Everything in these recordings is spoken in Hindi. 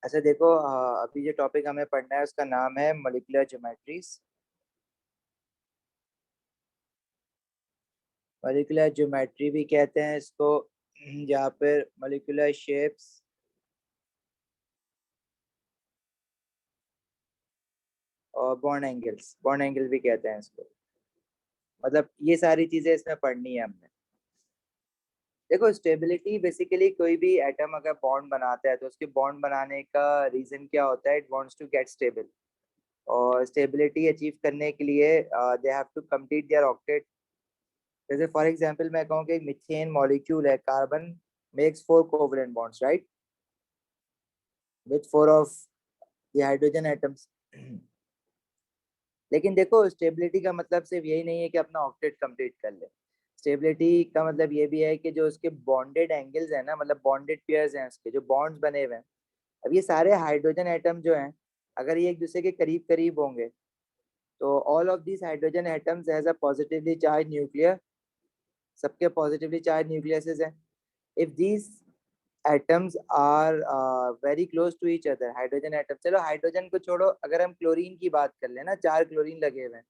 अच्छा देखो, अभी जो टॉपिक हमें पढ़ना है उसका नाम है मॉलिक्यूलर ज्योमेट्रीज। मॉलिक्यूलर ज्योमेट्री भी कहते हैं इसको, जहाँ पर मॉलिक्यूलर शेप्स और बॉन्ड एंगल भी कहते हैं इसको। मतलब ये सारी चीजें इसमें पढ़नी है हमने। देखो, स्टेबिलिटी बेसिकली कोई भी एटम अगर बॉन्ड बनाता है तो उसके बॉन्ड बनाने का रीजन क्या होता है? It wants to get stable. और स्टेबिलिटी अचीव करने के लिए they have to complete their octet. जैसे फॉर एग्जांपल मैं कहूँ कि मीथेन मॉलिक्यूल है, carbon makes 4 covalent bonds, right, with 4 of the hydrogen atoms. लेकिन देखो, स्टेबिलिटी का मतलब सिर्फ यही नहीं है कि अपना ऑक्टेट कंप्लीट कर ले। स्टेबिलिटी का मतलब ये भी है कि जो उसके बॉन्डेड एंगल्स है ना, मतलब बॉन्डेड पेयर्स हैं, उसके जो बॉन्ड्स बने हुए हैं, अब ये सारे हाइड्रोजन एटम जो हैं, अगर ये एक दूसरे के करीब करीब होंगे तो all of these hydrogen atoms has a positively charged nuclear. सबके पॉजिटिवली चार्ज न्यूक्लियसेस हैं। If these atoms are very close to each other, hydrogen atom, चलो हाइड्रोजन को छोड़ो, अगर हम क्लोरीन की बात कर लेना, 4 क्लोरीन लगे हुए हैं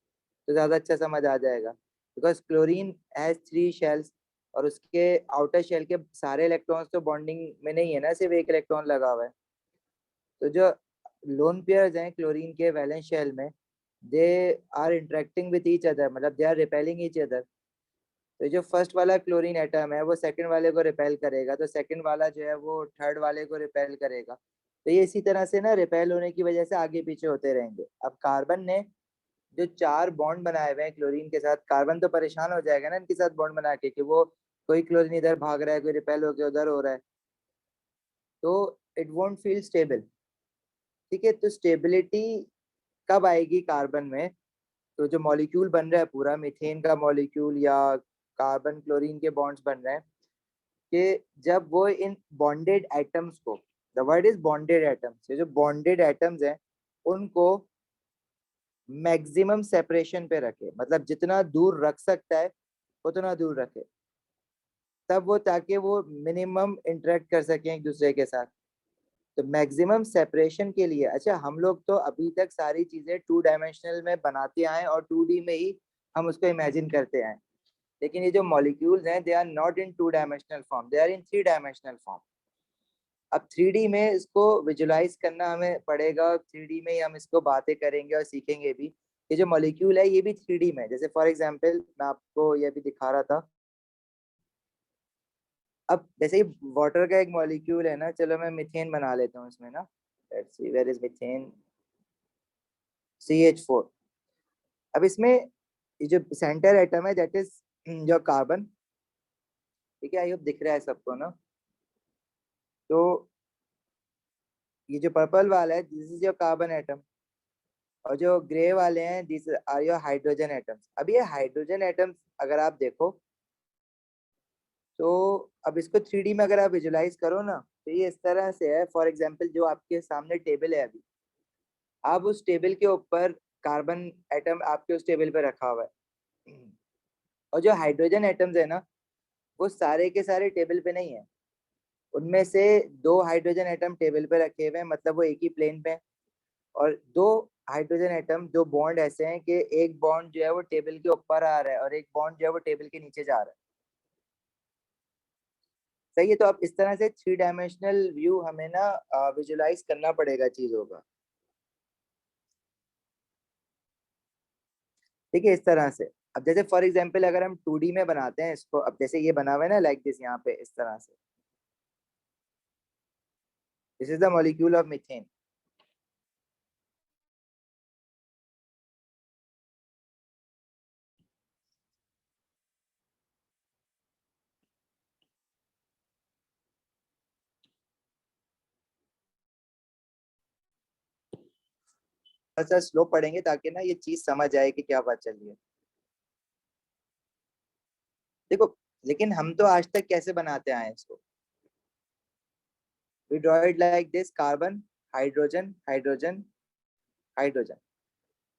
तो ज्यादा अच्छा समझ आ जाएगा। बिकॉज क्लोरीन हैज 3 शेल्स, और उसके आउटर शेल के सारे इलेक्ट्रॉन्स तो बॉन्डिंग में नहीं है ना, सिर्फ एक इलेक्ट्रॉन लगा हुआ है। तो जो लोन पेयर्स हैं क्लोरीन के वैलेंस शेल में, they are interacting with each other, मतलब they are repelling each other. तो जो फर्स्ट वाला क्लोरीन एटम है वो सेकंड वाले को रिपेल करेगा, तो सेकंड वाला जो है वो थर्ड वाले को रिपेल करेगा। तो ये इसी तरह से ना रिपेल होने की वजह से आगे पीछे होते रहेंगे। अब कार्बन ने जो 4 बॉन्ड बनाए हुए हैं क्लोरीन के साथ, कार्बन तो परेशान हो जाएगा ना इनके साथ बॉन्ड बना के, कि वो कोई क्लोरीन इधर भाग रहा है, कोई रिपेल होकर उधर हो रहा है, तो इट वोंट फील स्टेबल। ठीक है, तो स्टेबिलिटी कब आएगी कार्बन में? तो जो मॉलिक्यूल बन रहा है पूरा मीथेन का मॉलिक्यूल या कार्बन क्लोरीन के बॉन्ड्स बन रहे हैं, कि जब वो इन बॉन्डेड एटम्स को, the word is bonded atoms, ये जो बॉन्डेड एटम्स हैं उनको मैक्सिमम सेपरेशन पे रखे, मतलब जितना दूर रख सकता है उतना दूर रखे, तब वो, ताकि वो मिनिमम इंटरेक्ट कर सकें एक दूसरे के साथ। तो मैक्सिमम सेपरेशन के लिए, अच्छा हम लोग तो अभी तक सारी चीजें 2 डायमेंशनल में बनाते आए और 2D में ही हम उसको इमेजिन करते आए। लेकिन ये जो मॉलिक्यूल्स हैं, they are not in 2 dimensional form, they are in 3 dimensional form. अब 3D में इसको विजुलाइज करना हमें पड़ेगा, 3D में ही हम इसको बातें करेंगे और सीखेंगे भी। ये जो मॉलिक्यूल है ये भी 3D में, जैसे फॉर एग्जांपल मैं आपको ये भी दिखा रहा था। अब जैसे ही वाटर का एक मॉलिक्यूल है ना, चलो मैं मीथेन बना लेता हूँ इसमें ना, let's see where is methane, CH4। अब इसमें ये जो सेंटर एटम है दैट इज जो कार्बन, ठीक है, आई होप दिख रहा है सबको ना। तो ये जो पर्पल वाला है this is your carbon atom, और जो ग्रे वाले हैं this are your hydrogen atoms. अब ये हाइड्रोजन एटम्स अगर आप देखो, तो अब इसको 3D में अगर आप विजुलाइज करो ना, तो ये इस तरह से है। फॉर एग्जांपल जो आपके सामने टेबल है अभी, आप उस टेबल के ऊपर कार्बन एटम आपके उस टेबल पे रखा हुआ है, और जो हाइड्रोजन एटम्स है ना, वो सारे के सारे टेबल पे नहीं है। उनमें से 2 हाइड्रोजन एटम टेबल पे रखे हुए हैं, मतलब वो एक ही प्लेन पे हैं। और 2 हाइड्रोजन एटम, 2 बॉन्ड ऐसे हैं कि एक बॉन्ड जो है वो टेबल के ऊपर आ रहा है और एक बॉन्ड जो है वो टेबल के नीचे जा रहा है। सही है, तो अब इस तरह से 3 डायमेंशनल व्यू हमें ना विजुलाइज करना पड़ेगा चीजों का। ठीक है, इस तरह से। अब जैसे फॉर एग्जांपल अगर हम 2D में बनाते हैं इसको, अब जैसे ये बना हुआ है ना लाइक दिस, यहाँ पे इस तरह से, this is the molecule of methane. थोड़ा सा स्लो पढ़ेंगे ताकि ना ये चीज समझ आए कि क्या बात चल रही है। देखो, लेकिन हम तो आज तक कैसे बनाते आए हैं इसको? We draw it like this, carbon, hydrogen, hydrogen, hydrogen.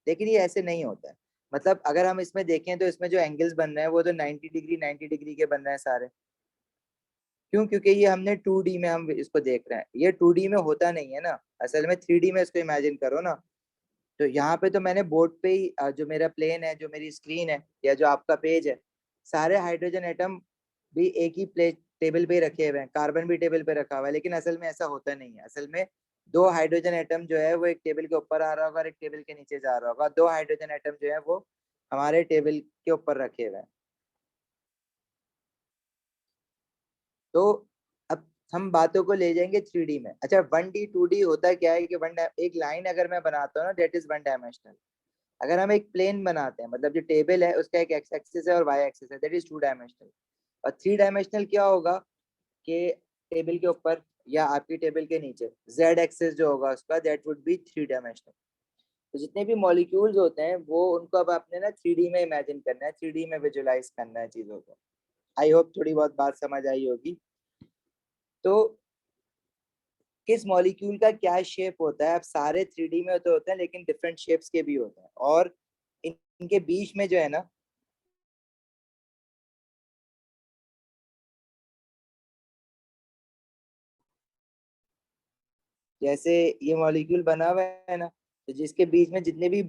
लेकिन ये ऐसे नहीं होता है। मतलब अगर हम इसमें देखें तो इसमें जो एंगल्स बन रहे हैं वो तो 90 डिग्री 90 डिग्री के बन रहे हैं सारे। क्यों? क्योंकि ये हमने 2D में हम इसको देख रहे हैं, ये 2D में होता नहीं है ना। असल में 3D में इसको इमेजिन करो ना। तो यहाँ पे तो मैंने बोर्ड पे ही जो मेरा प्लेन है, जो मेरी स्क्रीन है या जो आपका पेज है, सारे हाइड्रोजन एटम भी एक ही प्लेट टेबल पे रखे हुए हैं, कार्बन भी टेबल पे रखा हुआ है, लेकिन असल में ऐसा होता नहीं है। असल में दो हाइड्रोजन एटम जो है वो एक टेबल के ऊपर आ रहा होगा और एक टेबल के नीचे जा रहा होगा। दो हाइड्रोजन एटम जो है वो हमारे टेबल के ऊपर रखे हुए हैं। तो अब हम बातों को ले जाएंगे 3D में। अच्छा, 1D 2D होता क्या है कि एक लाइन अगर मैं बनाता हूँ ना, दैट इज वन डायमेंशनल। अगर हम एक प्लेन बनाते हैं, मतलब जो टेबल है उसका एक एक्स एक्सिस है और वाई एक्सिस है, दैट इज टू डायमेंशनल। और थ्री डायमेंशनल क्या होगा कि टेबल के ऊपर या आपकी टेबल के नीचे जेड एक्सिस जो होगा उसका, that would B three dimensional. तो जितने भी मॉलिक्यूल्स होते हैं वो उनको अब आपने ना 3D में इमेजिन करना है, 3D में विजुलाइज करना है चीजों को। आई होप थोड़ी बहुत बात समझ आई होगी। तो किस मॉलिक्यूल का क्या शेप होता है, अब सारे 3D में तो होते हैं लेकिन डिफरेंट शेप्स के भी होते हैं। और इनके बीच में जो है ना, जैसे ये मॉलिक्यूल बना हुआ है ना, तो जिसके बीच में जितने भी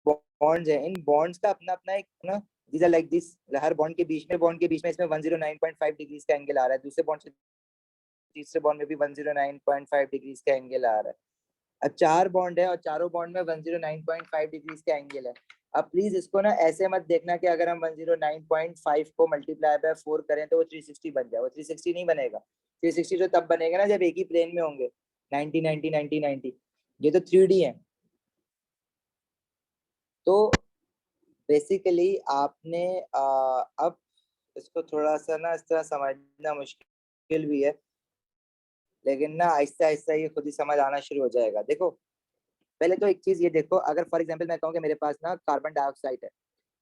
बॉन्ड्स हैं, इन बॉन्ड्स का अपना अपना एक ना, दीज आर लाइक दिस। हर बॉन्ड के बीच में इसमें 109.5 डिग्रीज का एंगल आ रहा है, दूसरे बॉन्ड से तीसरे बॉन्ड में भी 109.5 डिग्रीज का एंगल आ रहा है। अब चार बॉन्ड है और चारों बॉन्ड में 109.5 डिग्रीज का एंगल है। अब प्लीज इसको ना ऐसे मत देखना कि अगर हम 109.5 को मल्टीप्लाई बाय 4 करें तो वो 360 बन जाए। वो 360 नहीं बनेगा। 360 तो तब बनेगा ना जब एक ही प्लेन में होंगे, 90 90 90 90। ये तो 3D है। तो बेसिकली आपने अब इसको थोड़ा सा ना इस तरह समझना मुश्किल भी है, लेकिन ना आहिस्ता आहिस्ता ये खुद ही समझ आना शुरू हो जाएगा। देखो, पहले तो एक चीज ये देखो, अगर फॉर एग्जांपल मैं कहूँ कि मेरे पास ना कार्बन डाइऑक्साइड है,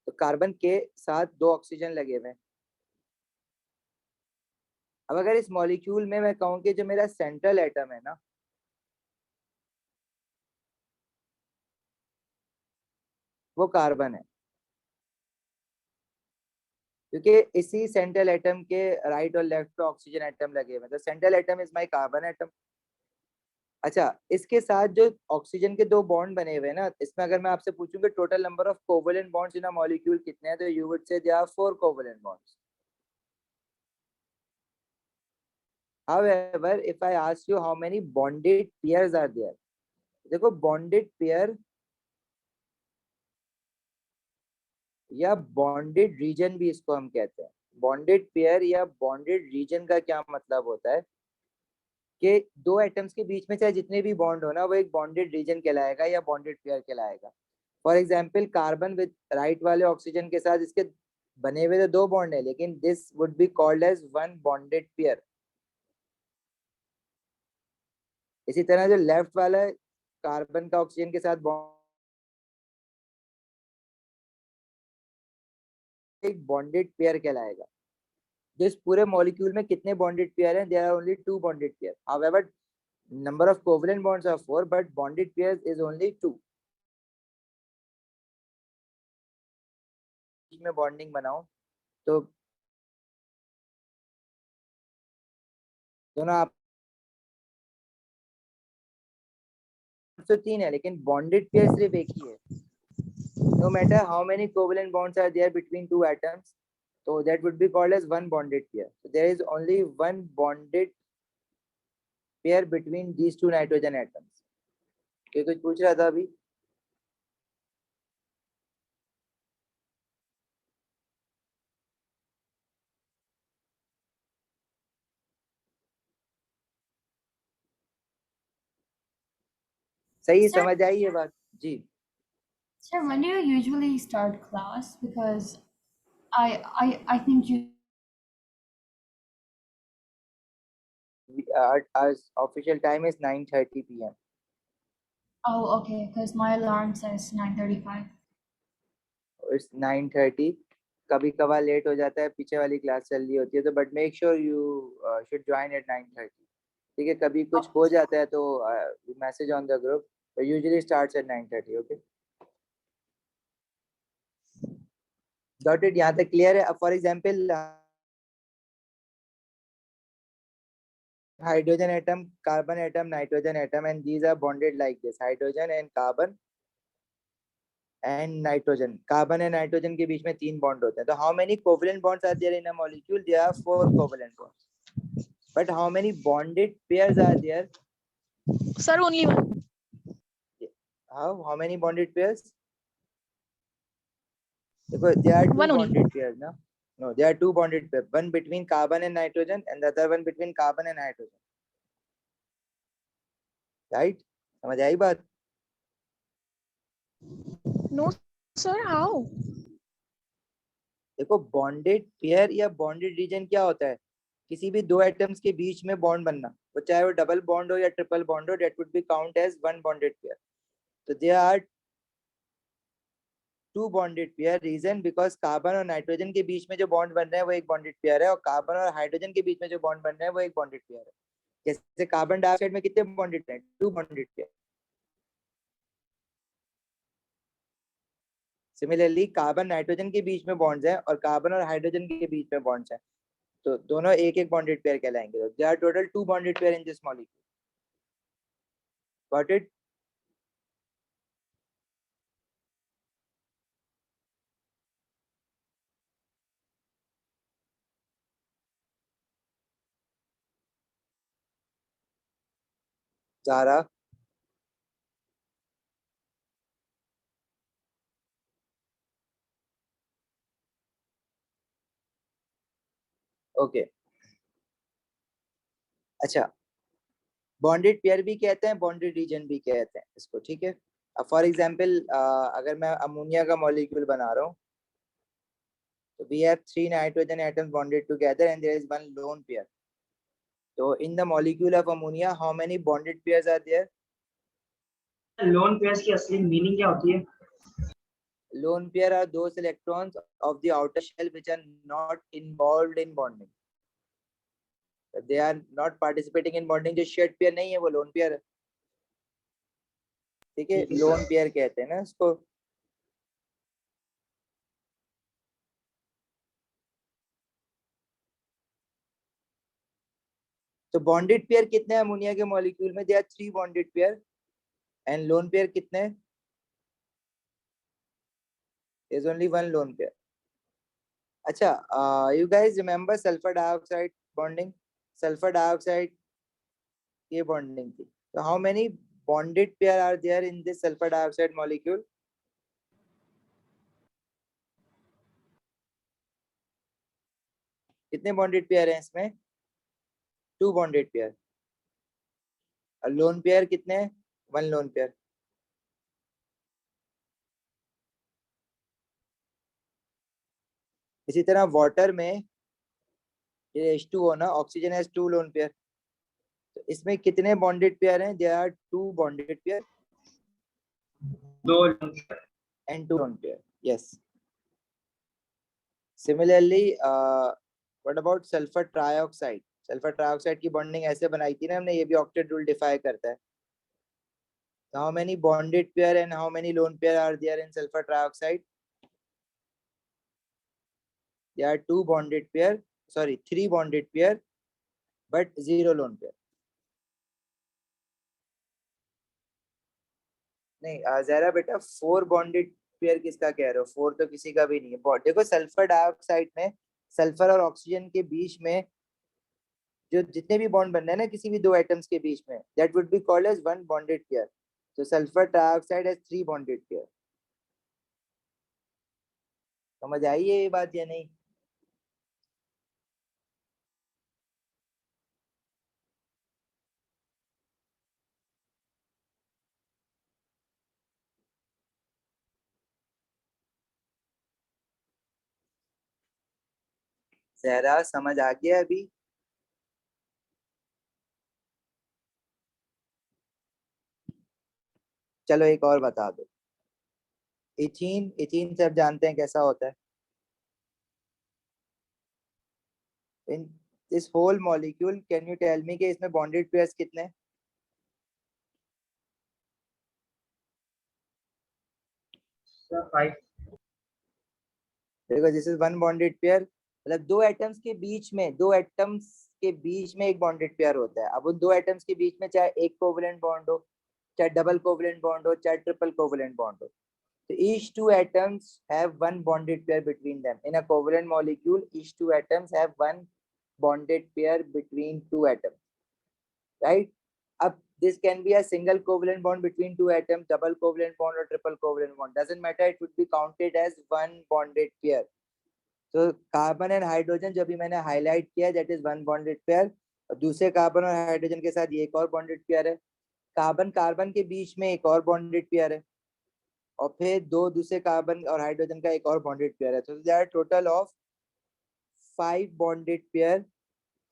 तो कार्बन के साथ दो ऑक्सीजन लगे हुए हैं। अब अगर इस मॉलिक्यूल में मैं कहूँ कि जो मेरा सेंट्रल एटम है ना, वो कार्बन है, क्योंकि इसी सेंट्रल एटम के राइट और लेफ्ट पे ऑक्सीजन एटम लगे हुए हैं, तो central atom is my carbon atom. अच्छा, इसके साथ जो ऑक्सीजन के दो बॉन्ड बने हुए हैं ना, इसमें अगर मैं आपसे पूछूं कि total number of covalent bonds in a molecule कितने हैं, तो you would say there are 4 covalent bonds. However, if I ask you how many bonded pairs are there, देखो बॉन्डेड पेयर या बॉन्डेड रीजन भी इसको हम कहते हैं। बॉन्डेड पेयर या बॉन्डेड रीजन का क्या मतलब होता है कि दो एटम्स के बीच में चाहे जितने भी बॉन्ड हो ना, वो एक बॉन्डेड रीजन कहलाएगा या बॉन्डेड पेयर कहलाएगा। For example, carbon with right वाले ऑक्सीजन के साथ इसके बने हुए तो दो बॉन्ड है, लेकिन this would be called as one bonded pair. इसी तरह जो लेफ्ट वाला कार्बन का ऑक्सीजन के साथ बॉन्ड, एक बॉन्डेड पेयर कहलाएगा। जिस पूरे मॉलिक्यूल में कितने बॉन्डेड पेयर हैं, there are only two bonded pair. However number of covalent bonds are 4 but bonded pairs is only 2। में बॉन्डिंग बनाओ तो दोनों आप तो तीन है, लेकिन बॉन्डेड पेयर सिर्फ एक ही है। No matter how many covalent bonds are there between two atoms, so that would be called as one bonded pair। So there is only one bonded pair between these two nitrogen atoms। ये कुछ पूछ रहा था अभी? सही Sir, समझ आई ये बात? जी। sir, when do you usually start class? Because I think you. Our official time is 9:30 p.m. Oh, okay. Because my alarm says 9:35. It's 9:30। कभी कभार लेट हो जाता है, पीछे वाली क्लास चल रही होती है, तो but make sure you should join at 9:30। ठीक है, कभी कुछ Okay. हो जाता है तो message on the group. Usually starts at 9:30। Okay, got it? यहाँ तक क्लियर है? For example hydrogen atom, carbon atom, nitrogen atom, and these are bonded like this. Hydrogen and carbon and nitrogen. Carbon and nitrogen के बीच में 3 bond होते हैं. So how many covalent bonds are there in a molecule? There are 4 covalent bonds. But how many bonded pairs are there? Sir, only one. How many bonded pairs? Because there are 2 One only. bonded pairs, no? No, there are 2 bonded pairs. One between carbon and nitrogen, and the other one between carbon and hydrogen. Right? समझ आई बात? No, sir. How? देखो बॉन्डेड पेयर या बॉन्डेड रीजन क्या होता है? किसी भी दो एटम्स के बीच में बॉन्ड बनना, वो चाहे वो डबल बॉन्ड हो या ट्रिपल बॉन्ड हो, that would be count as one bonded pair. तो there are two bonded pair. Reason because carbon और नाइट्रोजन के बीच में जो बॉन्ड बन रहा है वो एक बॉन्डेड पेयर है, और कार्बन और हाइड्रोजन के बीच में जो बॉन्ड बन रहा है वो एक बॉन्डेड पेयर है. जैसे कार्बन डाइऑक्साइड में कितने bonded pair? Two bonded pair. Similarly carbon nitrogen के बीच में बॉन्ड्स हैं और कार्बन और हाइड्रोजन के बीच में बॉन्ड्स हैं, तो दोनों एक एक बॉन्डेड पेयर कहलाएंगे. तो there are total 2 bonded pair in this molecule. Got it? Zara? Okay. अच्छा, बॉन्डेड पेयर भी कहते हैं, बॉन्डेड रीजन भी कहते हैं इसको, ठीक है. अब फॉर एग्जांपल अगर मैं अमोनिया का मॉलिक्यूल बना रहा हूँ, तो we have 3 nitrogen atoms bonded together and there is one lone pair. तो in the molecule of ammonia how many bonded pairs are there? Lone pairs की असली मीनिंग क्या होती है? Lone pair are those electrons of the outer shell which are not involved in bonding. They are not participating in bonding. जो शेड पेयर नहीं है वो लोन पेयर है. ठीक है, लोन पेयर कहते हैं ना इसको. तो बॉन्डेड पेयर कितने हैं अमोनिया के मॉलिक्यूल में? They are 3 bonded pair. And lone pair कितने हैं? There's only one lone pair. अच्छा, you guys remember sulfur dioxide bonding? Sulfur dioxide ये bonding थी. So how many bonded pair are there in this sulfur dioxide molecule? कितने bonded pair हैं इसमें? 2 bonded pair. और lone pair कितने हैं? 1 lone pair. इसी तरह वाटर में ये H2O ना, ऑक्सीजन हैज 2 lone pair. तो इसमें कितने बॉन्डेड पेयर हैं? There are 2 bonded pair. 2 and 2 lone pair. Yes. Similarly, what about sulfur trioxide? Sulphur trioxide की बॉन्डिंग ऐसे बनाई थी ना हमने, ये भी ऑक्टेट रूल डिफाई करता है. How many bonded pair and how many lone pair are there in sulphur trioxide? There are 2 bonded pair, sorry 3 bonded pair but 0 lone pair. नहीं जरा बेटा, 4 बॉन्डेड पेयर किसका कह रहे हो? 4 तो किसी का भी नहीं है. देखो सल्फर डाइऑक्साइड में सल्फर और ऑक्सीजन के बीच में जो जितने भी बॉन्ड बन रहे हैं ना किसी भी दो एटम्स के बीच में, that would be called as one bonded pair. So sulfur dioxide has 3 bonded pair. समझ आई है ये बात या नहीं? जहरा समझ आ गया अभी? चलो एक और बता दो. इथीन, इथीन सब जानते हैं कैसा होता है. In this whole molecule can you tell me कि इसमें बॉन्डेड पेयर्स कितने हैं? सर 5. देखो this is one bonded pair, मतलब दो एटम्स के बीच में एक बॉन्डेड पेयर होता है। अब उन दो एटम्स के बीच में चाहे एक कोवलेंट बॉन्ड हो, चाहे डबल कोवलेंट बॉन्ड हो, चाहे ट्रिपल कोवलेंट बॉन्ड हो, so each two atoms have one bonded pair between them. In a covalent molecule, each two atoms have one bonded pair between two atoms, right? Up this can be a single covalent bond between two atoms, double covalent bond or triple covalent bond, doesn't matter, it would be counted as one bonded pair. So carbon and hydrogen जो भी मैंने हाईलाइट किया, that is one bonded pair, और दूसरे कार्बन और हाइड्रोजन के साथ ये एक और बॉन्डेड पेयर है। कार्बन कार्बन के बीच में एक और बॉन्डेड पेयर है, और फिर दो दूसरे कार्बन और हाइड्रोजन का एक और बॉन्डेड पेयर है। तो there are total of 5 bonded pair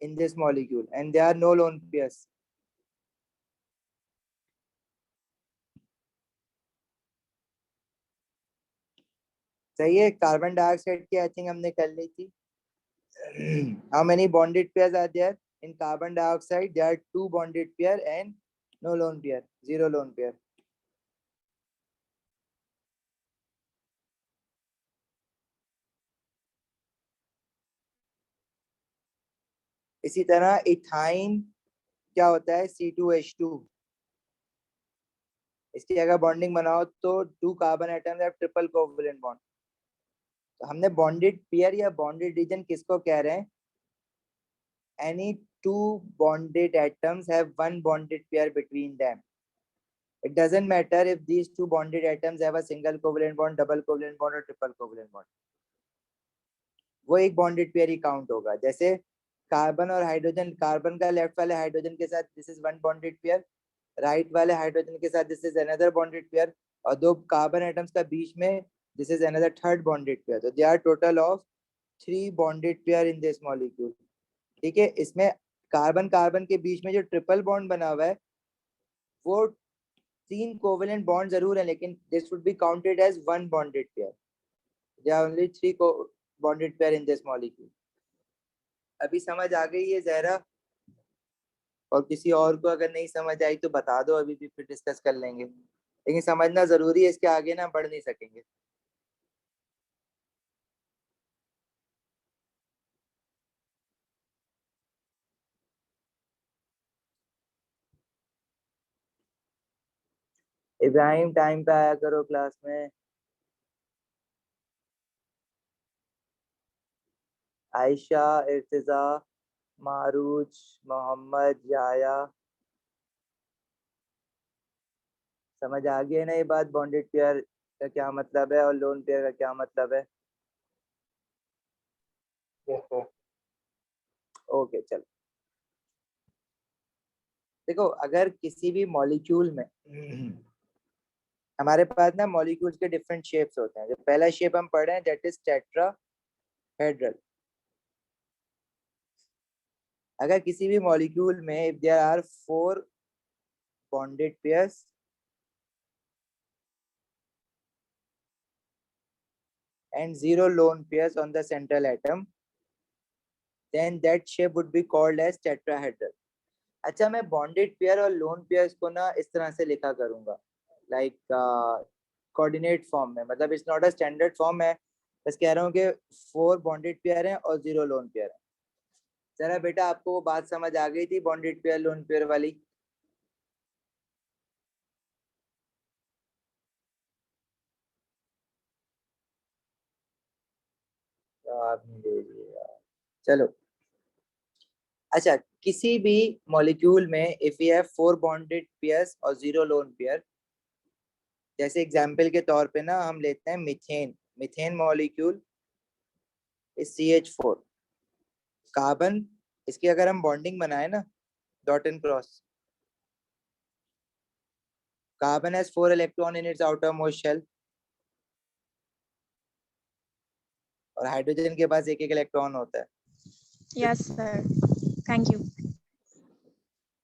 in this molecule and there are no lone pairs. सही है। कार्बन डाइऑक्साइड की आई थिंक हमने कर ली थी। How many bonded pairs are there in carbon dioxide? There are 2 bonded pair and no lone pair, 0 lone pair. इसी तरह इथाइन क्या होता है, C2H2। इसकी अगर बॉन्डिंग बनाओ तो 2 carbon atoms have triple covalent bond. तो हमने बॉन्डेड पेयर या बॉन्डेड रीजन किसको कह रहे हैं? Any two bonded atoms have one bonded pair between them. It doesn't matter if these two bonded atoms have a single covalent bond, double covalent bond or triple covalent bond. वो एक bonded pair ही count होगा। जैसे कार्बन और हाइड्रोजन, कार्बन का लेफ्ट वाले हाइड्रोजन के साथ this is one bonded pair, right वाले हाइड्रोजन के साथ this is another bonded pair, और दो कार्बन एटम्स का बीच में this is another third bonded pair. तो they are total of 3 bonded pair in this molecule. ठीक है। इसमें कार्बन कार्बन के बीच में जो ट्रिपल बॉन्ड बना हुआ है वो 3 कोवेलेंट बॉन्ड जरूर है, लेकिन this would be counted as one bonded pair. There are only 3 bonded pair in this molecule. अभी समझ आ गई है जहरा? और किसी और को अगर नहीं समझ आई तो बता दो, अभी भी फिर डिस्कस कर लेंगे, लेकिन समझना जरूरी है, इसके आगे ना बढ़ नहीं सकेंगे। इब्राहिम टाइम पे आया करो क्लास में। आयशा, इर्तिजा, मारूज, मोहम्मद, याया, समझ आ गई है ना ये बात? बॉन्डेड पेयर का क्या मतलब है और लोन पेयर का क्या मतलब है? ओके चलो। देखो अगर किसी भी मॉलिक्यूल में हमारे पास ना मॉलिक्यूल्स के डिफरेंट शेप्स होते हैं। जो पहला शेप हम पढ़ रहे हैं दैट इज टेट्राहेड्रल। अगर किसी भी मॉलिक्यूल में if there are 4 bonded pairs and 0 lone pairs on the central atom, then that shape would be called as tetrahedral. अच्छा, मैं बॉन्डेड पेयर और लोन पेयर्स को ना इस तरह से लिखा करूंगा, लाइक कोऑर्डिनेट फॉर्म में। मतलब it's not a standard form है, बस कह रहा हूँ कि 4 बॉन्डेड पेयर हैं और 0 लोन पेयर है। जरा बेटा आपको वो बात समझ आ गई थी बॉन्डेड पेयर लोन पेयर वाली? आप नहीं दे रही है यार। चलो अच्छा, किसी भी मॉलिक्यूल में if you have 4 bonded pairs और 0 लोन पेयर, जैसे एग्जांपल के तौर पे ना हम लेते हैं methane. Methane molecule is CH4। Carbon, इसकी अगर हम बॉन्डिंग बनाए ना dot and cross, carbon has 4 electron in its outer most shell और हाइड्रोजन के पास एक एक इलेक्ट्रॉन होता है। Yes, sir. Thank you.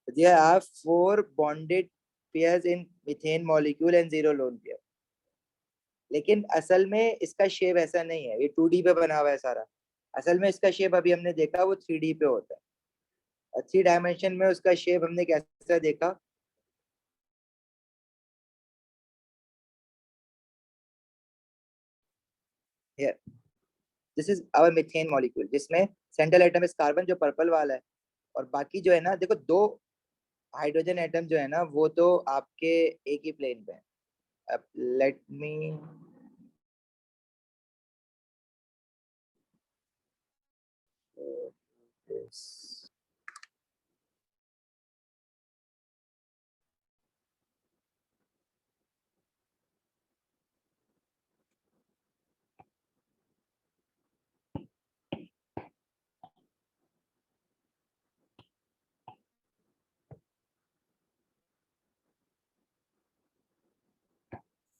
There are 4 bonded pairs in methane molecule and 0 lone pair. लेकिन असल में इसका शेप ऐसा नहीं है, ये 2D पे बना हुआ है सारा। असल में इसका शेप अभी हमने देखा वो 3D पे होता है, और 3 डायमेंशन में उसका शेप हमने कैसा देखा? Here. This is our methane molecule, जिसमें सेंट्रल एटम इज कार्बन जो पर्पल वाला है, और बाकी जो है ना देखो 2 हाइड्रोजन एटम जो है ना वो तो आपके एक ही प्लेन पे है. अब let me this.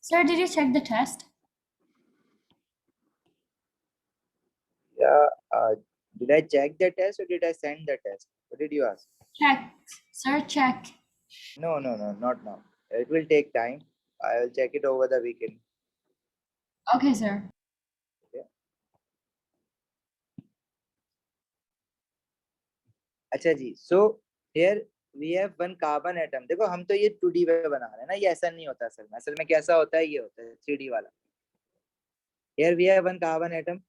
Sir, did you check the test? Yeah, did I check the test or did I send the test? What did you ask? Check. Sir, check. No, not now. It will take time. I will check it over the weekend. Okay, sir. अच्छा जी, so here we have one carbon atom. देखो हम तो ये 2D में बना रहे हैं ना, ये ऐसा नहीं होता असल में कैसा होता है, ये होता है 3D वाला. Here we have one carbon atom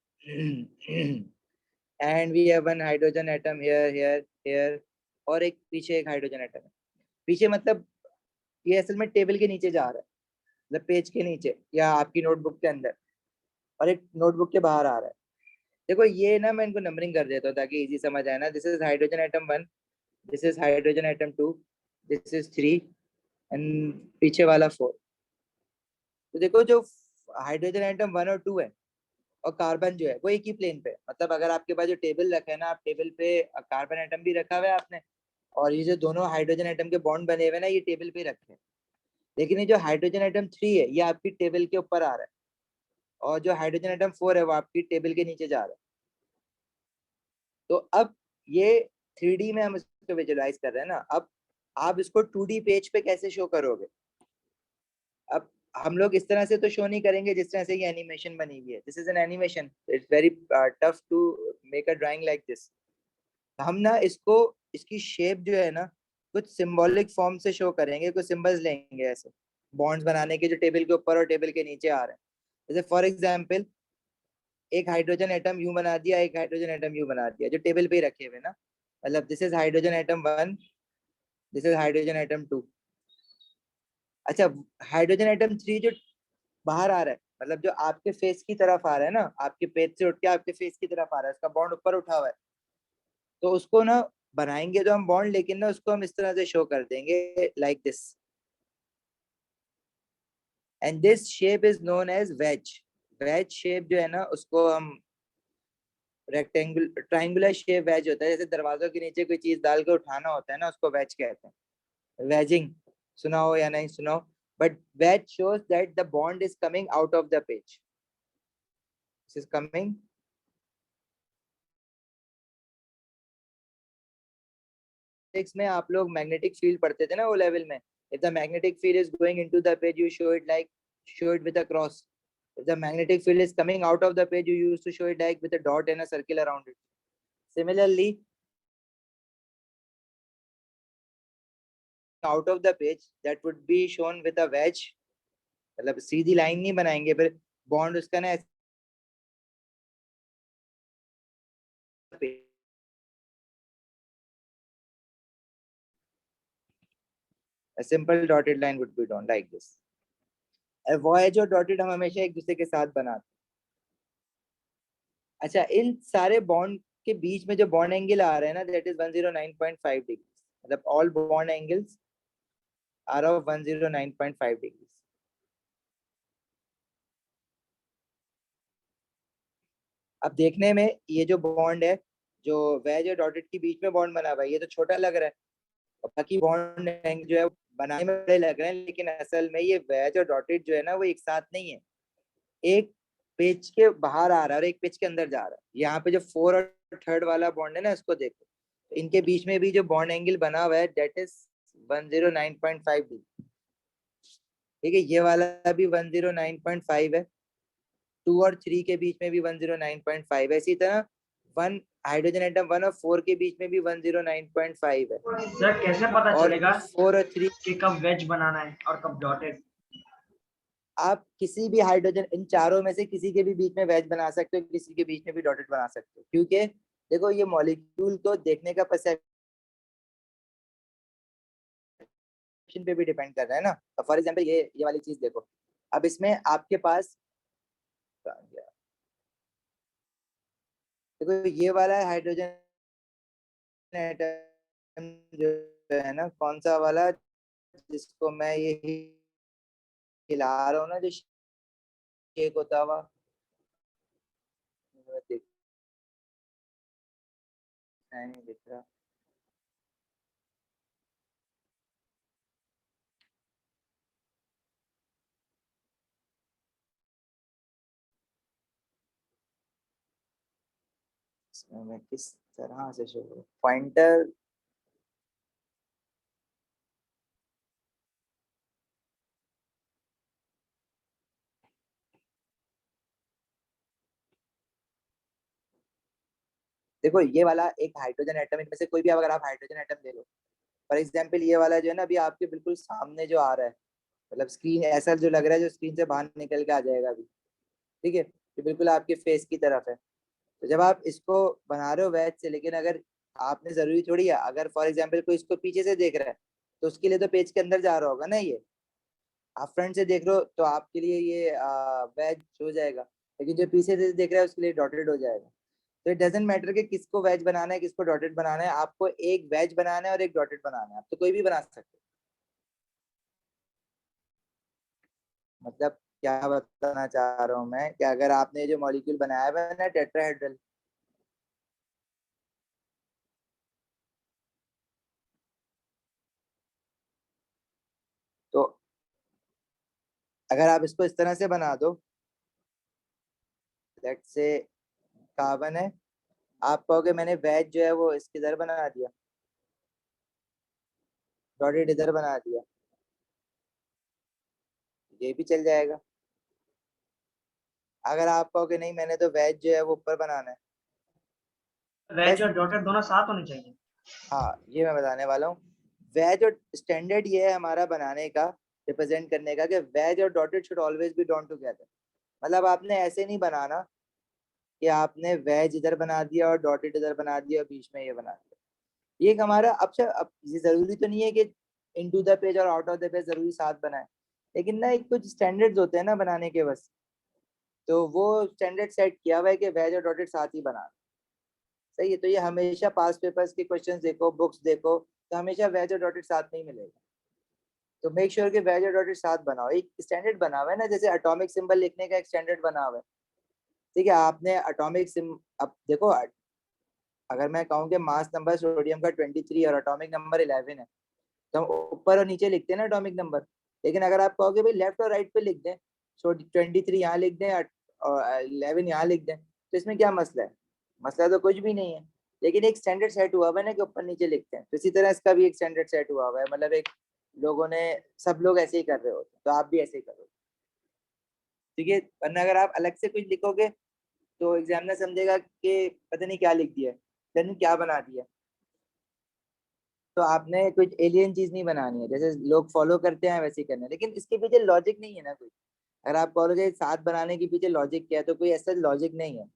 and we have one hydrogen atom here और एक पीछे एक हाइड्रोजन एटम है. पीछे मतलब ये असल में टेबल के नीचे जा रहा है, मतलब पेज के नीचे या आपकी नोटबुक के अंदर, और एक नोटबुक के बाहर आ रहा है. देखो ये ना मैं इनको नंबरिंग कर देता हूँ ताकि इजी समझ आए ना. This is hydrogen atom 1, this is hydrogen atom 2, this is 3 and पीछे वाला 4. तो देखो जो हाइड्रोजन एटम 1 और 2 है और कार्बन जो है वो एक ही प्लेन पे, मतलब अगर आपके पास जो टेबल रखा है ना, आप टेबल पे कार्बन एटम भी रखा हुआ है आपने, और ये जो दोनों हाइड्रोजन एटम के बॉन्ड बने हुए हैं ना ये टेबल पे रखे हैं. लेकिन ये जो हाइड्रोजन एटम 3 है ये आपकी टेबल के ऊपर आ रहा है, और जो हाइड्रोजन एटम 4 है वो आपकी टेबल के नीचे जा रहा है. तो अब ये 3D में हम इसको विजुअलाइज कर रहे हैं ना. अब आप इसको 2D पेज पे कैसे शो करोगे? अब हम लोग इस तरह से तो शो नहीं करेंगे जिस तरह से ये एनिमेशन बनी हुई है. This is an animation, it's very tough to make a drawing like this. हम ना इसको, इसकी शेप जो है ना कुछ सिंबॉलिक फॉर्म से शो करेंगे, कुछ सिंबल्स लेंगे ऐसे बॉन्ड्स बनाने के जो टेबल के ऊपर और टेबल के नीचे आ रहे हैं. जैसे फॉर एग्जांपल एक हाइड्रोजन एटम यू बना दिया, एक हाइड्रोजन एटम यू बना दिया जो टेबल पे ही रखे हुए ना. मतलब this is hydrogen atom 1, this is hydrogen atom 2. अच्छा, हाइड्रोजन एटम 3 जो बाहर आ रहा है, मतलब जो आपके फेस की तरफ आ रहा है ना, आपके पेट से उठ के आपके फेस की तरफ आ रहा है, उसका बॉन्ड ऊपर उठा हुआ है, तो उसको ना बनाएंगे जो हम बॉन्ड, लेकिन ना उसको हम इस तरह से शो कर देंगे like this. And this shape is known as wedge. Wedge shape जो है ना उसको हम रेक्टेंगल ट्रायंगुलर शेप वेज होता है. जैसे दरवाजों के नीचे कोई चीज डाल के उठाना होता है ना, उसको वेज कहते हैं. वेजिंग सुना हो या नहीं सुना हो, but wedge shows that the bond is coming out of the page. This is coming. में आप लोग मैग्नेटिक फील्ड पढ़ते थे ना वो लेवल में. if the magnetic field is going into the page you show it with a cross. if the magnetic field is coming out of the page you used to show it like with a dot and a circle around it. Similarly, out of the page that would be shown with a wedge. मतलब सीधी लाइन नहीं बनाएंगे, फिर बॉन्ड उसका ना a simple dotted line would be drawn like this. wedge और डॉटेड हम हमेशा एक दूसरे के साथ बनाते हैं. अच्छा, इन सारे बॉन्ड के बीच में जो बॉन्ड एंगल आ रहे हैं ना दैट इज 109.5 डिग्री. मतलब all bond angles are of 109.5 degree. अब देखने में ये जो बॉन्ड है, जो वेज और डॉटेड के बीच में बॉन्ड बना हुआ है, ये तो छोटा लग रहा है, और बाकी बॉन्ड एंगल जो है बनाने में बड़े लग रहे हैं, लेकिन असल में ये वेज और डॉटेड जो है ना वो एक साथ नहीं है. एक पेज के बाहर आ रहा है और एक पेज के अंदर जा रहा है. यहाँ पे जो 4 और 3rd वाला बॉन्ड है ना इसको देखो, तो इनके बीच में भी जो बॉन्ड एंगल बना हुआ है दैट इज 109.5 डिग्री. ठीक है, ये वाला भी 109.5 है. 2 और 3 के बीच में भी 109.5 है. इसी तरह हाइड्रोजन एटम 1 और 4 के बीच में भी 109.5 है. सर कैसे पता और चलेगा 4 और 3 कि कब वेज बनाना है और कब डॉटेड? आप किसी भी हाइड्रोजन, इन चारों में से किसी के भी बीच में वेज बना सकते हो, किसी के बीच में भी डॉटेड बना सकते हो, क्योंकि देखो ये मॉलिक्यूल तो देखने का परसेप्शन पे भी डिपेंड कर रहा है ना। फॉर एग्जांपल ये वाली चीज देखो, अब इसमें आपके पास देखो ये वाला हाइड्रोजन एटम जो है ना, कौन सा वाला, जिसको मैं ये हिला रहा हूँ ना, जो शेक होता हुआ, नहीं दिख रहा। मैं किस तरह से शो करूं पॉइंटर? देखो ये वाला एक हाइड्रोजन एटम, इनमें से कोई भी अगर आप हाइड्रोजन एटम ले लो, फॉर एग्जांपल ये वाला जो है ना, अभी आपके बिल्कुल सामने जो आ रहा है, मतलब स्क्रीन ऐसा जो लग रहा है, जो स्क्रीन से बाहर निकल के आ जाएगा अभी, ठीक है, ये बिल्कुल आपके फेस की तरफ है। तो जब आप इसको बना रहे हो वैज से, लेकिन अगर आपने जरूरी थोड़ी है, अगर फॉर एग्जाम्पल कोई इसको पीछे से देख रहा है तो उसके लिए तो पेज के अंदर जा रहा होगा ना, ये आप फ्रंट से देख रहे हो तो आपके लिए ये वेज हो जाएगा, लेकिन जो पीछे से देख रहा है उसके लिए डॉटेड हो जाएगा। तो इट डजेंट मैटर कि किसको वेज बनाना है किसको डॉटेड बनाना है, आपको एक वेज बनाना है और एक डॉटेड बनाना है, आप तो कोई भी बना सकते हो। मतलब क्या बताना चाह रहा हूँ मैं कि अगर आपने जो मॉलिक्यूल बनाया हुआ है ना टेट्राहेड्रल, तो अगर आप इसको इस तरह से बना दो, लेट्स से कार्बन है, आप कहोगे मैंने वेज जो है वो इसके इधर बना दिया, डॉटेड इधर बना दिया, ये भी चल जाएगा। अगर आप कहोगे नहीं मैंने तो वेज जो है वो ऊपर बनाना है, वेज बस और डॉटेड दोनों साथ होने चाहिए। हाँ ये मैं बताने वाला हूँ। वेज और स्टैंडर्ड ये है हमारा बनाने का, रिप्रेजेंट करने का, कि वेज और dotted should always be drawn together. मतलब आपने ऐसे नहीं बनाना कि आपने वेज इधर बना दिया और डॉटेड इधर बना दिया और बीच में ये बना दिया। ये एक हमारा अब ये जरूरी तो नहीं है कि इनटू द पेज और आउट ऑफ द पेज जरूरी साथ बनाए, लेकिन ना एक कुछ स्टैंडर्ड्स होते हैं ना बनाने के, बस तो वो स्टैंडर्ड सेट किया हुआ है कि वेज और डॉटेड साथ ही बना। सही है, तो ये हमेशा पास पेपर्स के क्वेश्चंस देखो, बुक्स देखो, तो हमेशा वेज और डॉटेड साथ नहीं मिलेगा। तो मेक श्योर कि वेज और डॉटेड साथ बनाओ। एक स्टैंडर्ड बना हुआ है ना, जैसे एटॉमिक सिंबल लिखने का एक स्टैंडर्ड बना हुआ है, ठीक है, आपने एटॉमिक सिम, अब देखो अगर मैं कहूँ कि मास नंबर सोडियम का 23 और एटॉमिक नंबर 11 है, तो हम ऊपर और नीचे लिखते हैं ना एटॉमिक नंबर, लेकिन अगर आप कहोगे भाई लेफ्ट और राइट पे लिख दें, सो 23 यहाँ लिख दें और 11 यहाँ लिख दें, तो इसमें क्या मसला है? मसला तो कुछ भी नहीं है, लेकिन एक स्टैंडर्ड सेट हुआ हुआ है ना कि ऊपर नीचे लिखते हैं, तो इसी तरह इसका भी एक स्टैंडर्ड सेट हुआ हुआ है, मतलब एक लोगों ने, सब लोग ऐसे ही कर रहे होते, तो आप भी ऐसे ही करो, ठीक है। वरना अगर आप अलग से कुछ लिखोगे तो एग्जामिनर समझेगा कि पता नहीं क्या लिख दिया है, पता नहीं क्या बना दिया। तो आपने कुछ एलियन चीज नहीं बनानी है, जैसे लोग फॉलो करते हैं वैसे ही करना है, लेकिन इसके पीछे लॉजिक नहीं है ना कोई। अगर आप कहोगे साथ बनाने के पीछे लॉजिक क्या है, तो कोई ऐसा लॉजिक नहीं है,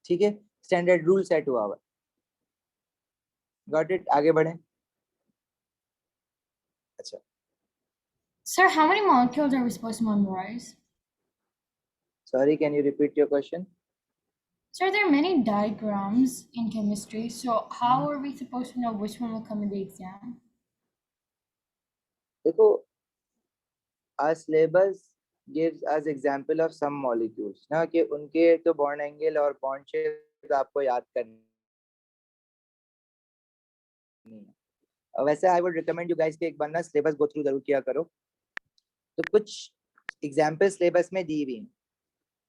ठीक है, स्टैंडर्ड रूल सेट हुआ हुआ। गॉट इट, आगे बढ़े। अच्छा, Sir, how many molecules are we supposed to memorize? Sorry, can you repeat your question? Sir, there are many diagrams in chemistry, so how are we supposed to know which one will come in the exam? देखो, our syllabus gives us example of some molecules ना, कि उनके तो बॉन्ड एंगल और बॉन्ड शेप आपको याद करनी है। वैसे I would recommend you guys कि एक बार ना सिलेबस गो थ्रू जरूर किया करो। तो कुछ एग्जाम्पल सिलेबस में दी हुई हैं,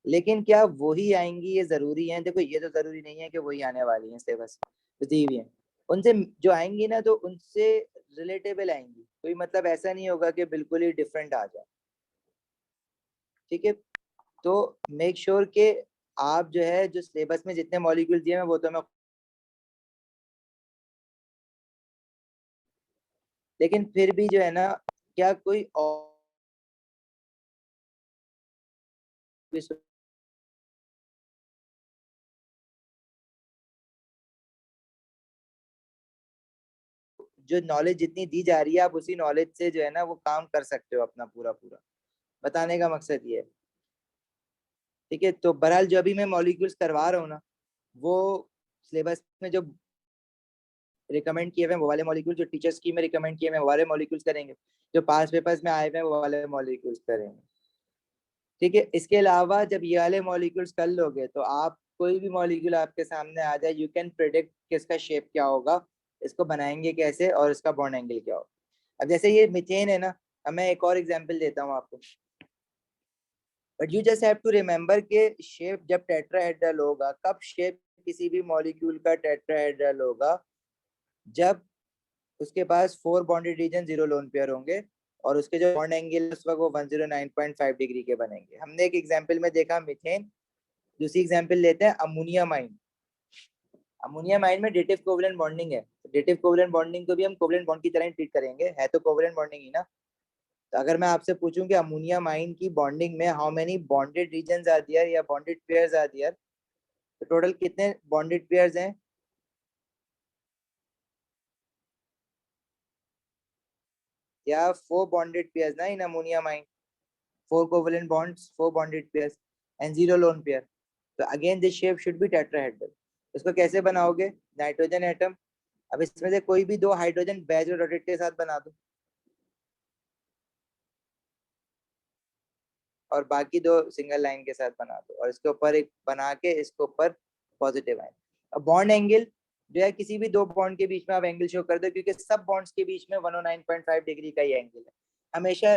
लेकिन क्या वही आएंगी ये जरूरी है? देखो ये तो जरूरी नहीं है कि वही आने वाली है, सिलेबस तो दी हुई है, उनसे जो आएंगी ना तो उनसे रिलेटेबल आएंगी, कोई मतलब ऐसा नहीं होगा कि बिल्कुल ही डिफरेंट आ जाए, ठीक है। तो मेक श्योर के आप जो है जो सिलेबस में जितने मॉलिक्यूल दिए हैं वो तो मैं, लेकिन फिर भी जो है ना, क्या कोई और भी जो नॉलेज जितनी दी जा रही है आप उसी नॉलेज से जो है ना वो काम कर सकते हो अपना पूरा पूरा, बताने का मकसद ये है। ठीक है, तो बहरहाल जो अभी मैं मॉलिक्यूल्स करवा रहा हूँ ना, वो सिलेबस में जो रिकमेंड किए हुए हैं वो वाले मॉलिक्यूल, जो टीचर स्कीम में रिकमेंड किए हुए हैं वो वाले मॉलिक्यूल्स करेंगे, जो पास पेपर्स में आए हुए हैं वो वाले मॉलिक्यूल्स करेंगे। ठीक है, इसके अलावा जब ये वाले मॉलिक्यूल्स कर लोगे तो आप कोई भी मॉलिक्यूल आपके सामने आ जाए, यू कैन प्रिडिक्ट कि इसका शेप क्या होगा, इसको बनाएंगे कैसे और इसका बॉन्ड एंगल क्या होगा। अब जैसे ये मीथेन है ना, अब मैं एक और एग्जांपल देता हूँ आपको, but you just have to remember के शेप जब टेट्राहेड्रल होगा, कब शेप किसी भी मॉलिक्यूल का टेट्राहेड्रल होगा, जब उसके पास 4 बॉन्डेड रीजन 0 लोन पेयर होंगे और उसके जो बॉन्ड एंगल उस वक्त वो 109.5 डिग्री के बनेंगे। हमने एक एग्जांपल में देखा मीथेन, दूसरी एग्जांपल लेते हैं अमोनिया माइन। अमोनिया माइन में डेटिव कोवलेंट बॉन्डिंग है, डेटिव कोवलेंट बॉन्डिंग को भी हम कोवलेंट बॉन्ड की तरह ट्रीट करेंगे, है तो कोवलेंट बॉन्डिंग ही ना। तो अगर मैं आपसे पूछूं कि अमोनिया माइन की बॉन्डिंग में how many bonded region are there या बॉन्डेड पेयर्स आर देयर, तो टोटल कितने बॉन्डेड पेयर्स हैं? या 4 बॉन्डेड पेयर्स ना इन अमोनिया माइन, 4 covalent bonds, 4 bonded pairs and 0 lone pair. So again this shape should be tetrahedral. इसको कैसे बनाओगे? नाइट्रोजन एटम, अब इसमें से कोई भी 2 हाइड्रोजन बैज और रोटेट के साथ बना दो और बाकी 2 सिंगल लाइन के साथ बना दो और इसके ऊपर एक बना के इसके ऊपर पॉजिटिव आयन। अब बॉन्ड एंगल जो है किसी भी 2 बॉन्ड के बीच में आप एंगल शो कर दो, क्योंकि सब बॉन्ड्स के बीच में 109.5 डिग्री का ही एंगल है हमेशा।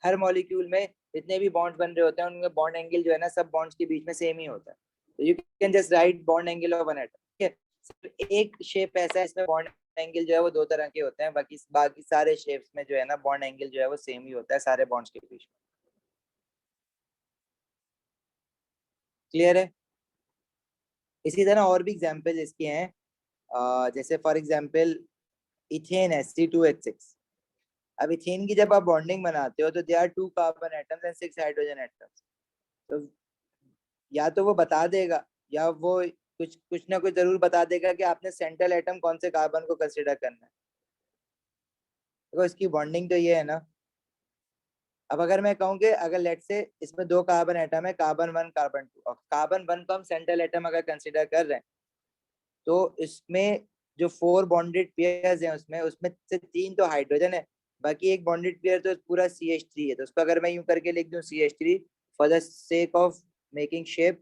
हर मॉलिक्यूल में जितने भी बॉन्ड्स बन रहे होते हैं उनमें बॉन्ड एंगल जो है ना सब बॉन्ड्स के बीच में सेम ही होता है। तो you can just right bond angle of one atom. ठीक है, सिर्फ एक शेप ऐसा है इसमें बॉन्ड एंगल जो है वो 2 तरह के होते हैं, बाकी सारे शेप्स में जो है ना बॉन्ड एंगल जो है वो सेम ही होता है सारे बॉन्ड्स के बीच में। क्लियर है? इसी तरह और भी एग्जांपल इसके हैं, जैसे फॉर एग्जांपल इथेन Sc2H6। अब इथेन की जब आप बॉन्डिंग बनाते हो तो they are 2 carbon atoms and 6 hydrogen atoms. तो या तो वो बता देगा या वो कुछ कुछ ना कुछ जरूर बता देगा कि आपने सेंट्रल एटम कौन से कार्बन को कंसीडर करना है। देखो इसकी बॉन्डिंग तो ये है ना। अब अगर मैं कहूँ कि अगर लेट से इसमें 2 कार्बन एटम है, कार्बन 1 कार्बन 2, और कार्बन 1 को हम सेंट्रल एटम अगर कंसीडर कर रहे हैं तो इसमें जो 4 बॉन्डेड पेयर्स हैं उसमें उसमें से 3 तो हाइड्रोजन है, बाकी एक बॉन्डेड पेयर तो पूरा CH3 है। तो उसको अगर मैं यूं करके लिख दूं CH3 for the sake of making shape,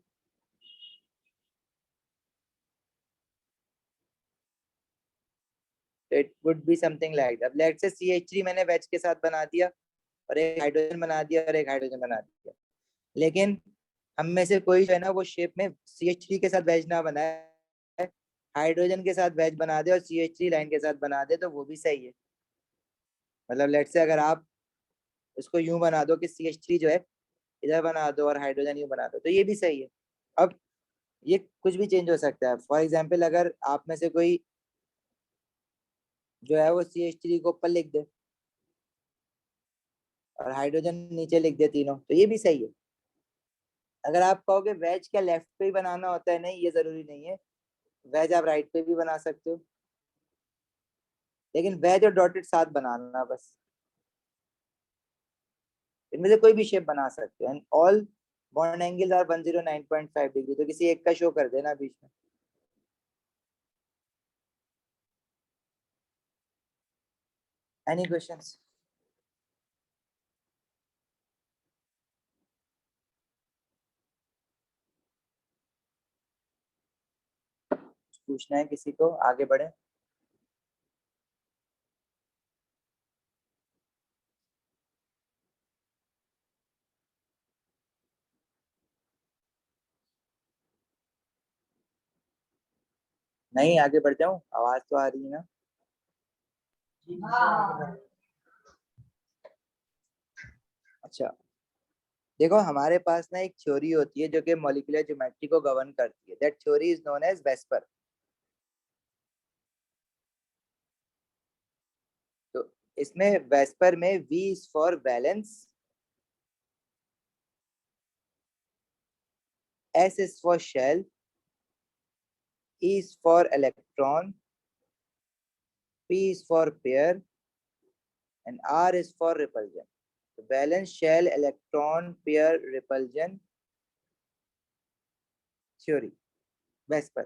it would be something like that. Let's say CH3 मैंने वेज के साथ बना दिया और एक हाइड्रोजन बना दिया और एक हाइड्रोजन बना दिया, लेकिन हम में से कोई जो है ना वो शेप में CH3 के साथ वेज ना बनाए, हाइड्रोजन के साथ वेज बना दे और CH3 लाइन के साथ बना दे तो वो भी सही है। मतलब लेट से अगर आप इसको यूं बना दो कि CH3 जो है इधर बना दो और हाइड्रोजन यूं बना दो तो ये भी सही है। अब ये कुछ भी चेंज हो सकता है। फॉर एग्जाम्पल अगर आप में से कोई जो है वो CH3 को ऊपर लिख दे और हाइड्रोजन नीचे लिख दे तीनों, तो ये भी सही है। अगर आप कहोगे वेज क्या लेफ्ट पे ही बनाना होता है, नहीं, ये जरूरी नहीं है, वेज आप राइट पे भी बना सकते हो, लेकिन वेज और डॉटेड साथ बनाना बस, इनमें से कोई भी शेप बना सकते हो। And all bond angles are 109.5 degree, तो किसी एक का शो कर देना बीच में। Any questions? पूछना है किसी को, आगे बढ़े। नहीं, आगे बढ़ जाऊं, आवाज तो आ रही है ना। अच्छा, देखो हमारे पास ना एक थ्योरी होती है जो कि मॉलिक्यूलर ज्योमेट्री को गवर्न करती है, that theory is known as VSEPR. तो इसमें वेस्पर में V is for valence, S is for shell, E is for electron, P is for pair, and R is for repulsion. So valence shell electron pair repulsion theory. VSEPR.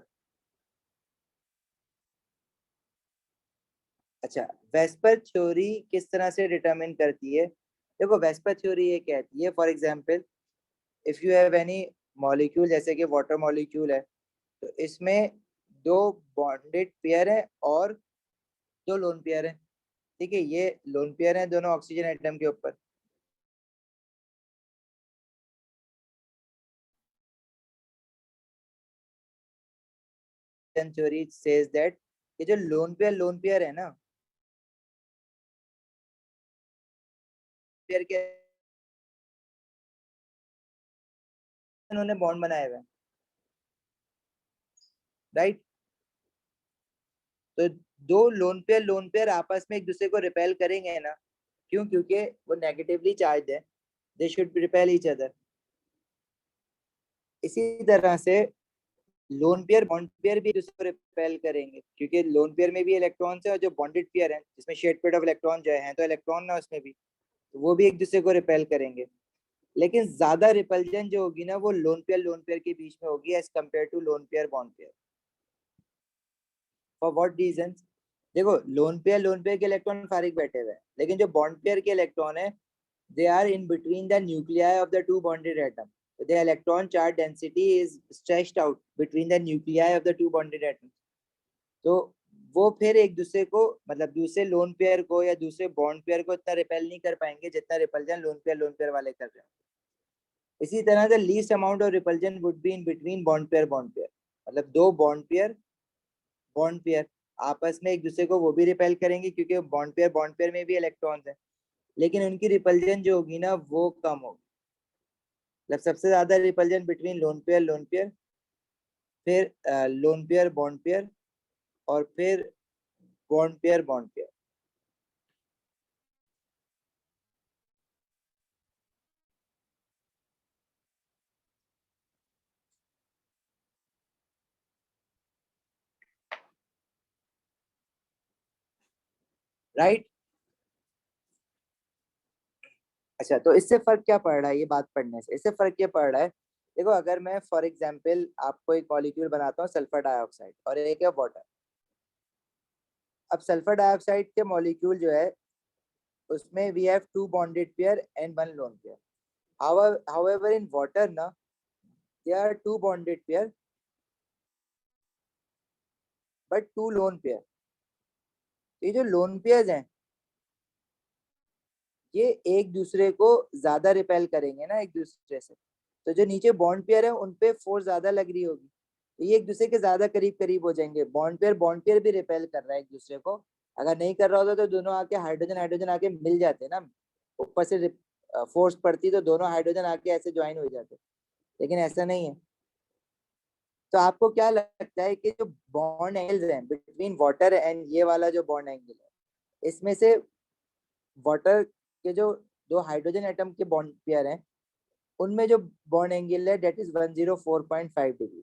अच्छा, वेस्पर थ्योरी किस तरह से डिटरमिन करती है? देखो, वेस्पर थ्योरी ये कहती है, for example if you have any molecule, जैसे कि वाटर मॉलिक्यूल है, तो इसमें दो बॉन्डेड पेयर है और दो लोन पेयर है. ठीक है, ये लोन पेयर है दोनों ऑक्सीजन एटम के ऊपर. थ्योरी सेज दैट ये जो लोन पेयर है ना, पेयर के उन्होंने बॉन्ड बनाए हुए हैं, राइट? तो दो लोन पेयर आपस में एक दूसरे को रिपेल करेंगे ना. क्यों? क्योंकि वो नेगेटिवली चार्ज है. They should repel each other. इसी तरह से लोन पेयर बॉन्ड पेयर भी दूसरे को रिपेल करेंगे, क्योंकि लोन पेयर में भी इलेक्ट्रॉन्स है और जो बॉन्डेड पेयर है जिसमें शेड पेयर ऑफ इलेक्ट्रॉन जो है तो इलेक्ट्रॉन ना उसमें भी, तो वो भी एक दूसरे को रिपेल करेंगे. लेकिन ज्यादा रिपल्जन जो होगी ना वो लोन पेयर के बीच में होगी as compare to lone pair bond pair. For what reasons? देखो, लोन पेयर के इलेक्ट्रॉन फारिग बैठे हुए हैं, लेकिन जो बॉन्ड पेयर के इलेक्ट्रॉन है they are in between the nuclei of the two bonded atom. The electron charge density is stretched out between the nuclei of the two bonded atoms. तो वो फिर एक दूसरे को, मतलब दूसरे लोन पेयर को या दूसरे बॉन्ड पेयर को इतना रिपेल नहीं कर पाएंगे जितना रिपल्जन लोन पेयर वाले कर रहे हैं. इसी तरह the least amount of repulsion would be in between bond pair. मतलब दो बॉन्ड पेयर आपस में एक दूसरे को वो भी रिपेल करेंगे क्योंकि बॉन्ड पेयर में भी इलेक्ट्रॉन्स हैं, लेकिन उनकी रिपल्जन जो होगी ना वो कम होगी. मतलब सबसे ज्यादा रिपल्जन बिटवीन लोन पेयर, फिर लोन पेयर बॉन्ड पेयर, और फिर बॉन्ड पेयर. राइट? अच्छा, तो इससे फर्क क्या पड़ रहा है? ये बात पढ़ने से इससे फर्क क्या पड़ रहा है? देखो, अगर मैं फॉर एग्जांपल आपको एक मॉलिक्यूल बनाता हूँ सल्फर डाइऑक्साइड और एक है वाटर. अब सल्फर डाइऑक्साइड के मॉलिक्यूल जो है उसमें we have two bonded pair and one lone pair. however in water ना there are two bonded pair but two lone pair. ये जो लोन पेयर्स हैं ये एक दूसरे को ज्यादा रिपेल करेंगे ना एक दूसरे से. तो जो नीचे बॉन्ड पेयर है उन पे फोर्स ज्यादा लग रही होगी, तो ये एक दूसरे के ज्यादा करीब हो जाएंगे. बॉन्ड पेयर भी रिपेल कर रहा है एक दूसरे को. अगर नहीं कर रहा होता तो दोनों आके हाइड्रोजन आके मिल जाते ना, ऊपर से फोर्स पड़ती तो दोनों हाइड्रोजन आके ऐसे ज्वाइन हो जाते, लेकिन ऐसा नहीं है. तो आपको क्या लगता है कि जो बॉन्ड एंगल्स हैं बिटवीन वाटर एंड ये वाला जो बॉन्ड एंगल है, इसमें से वाटर के जो दो हाइड्रोजन एटम के बॉन्ड पेयर हैं उनमें जो बॉन्ड एंगल है दैट इज 104.5 डिग्री.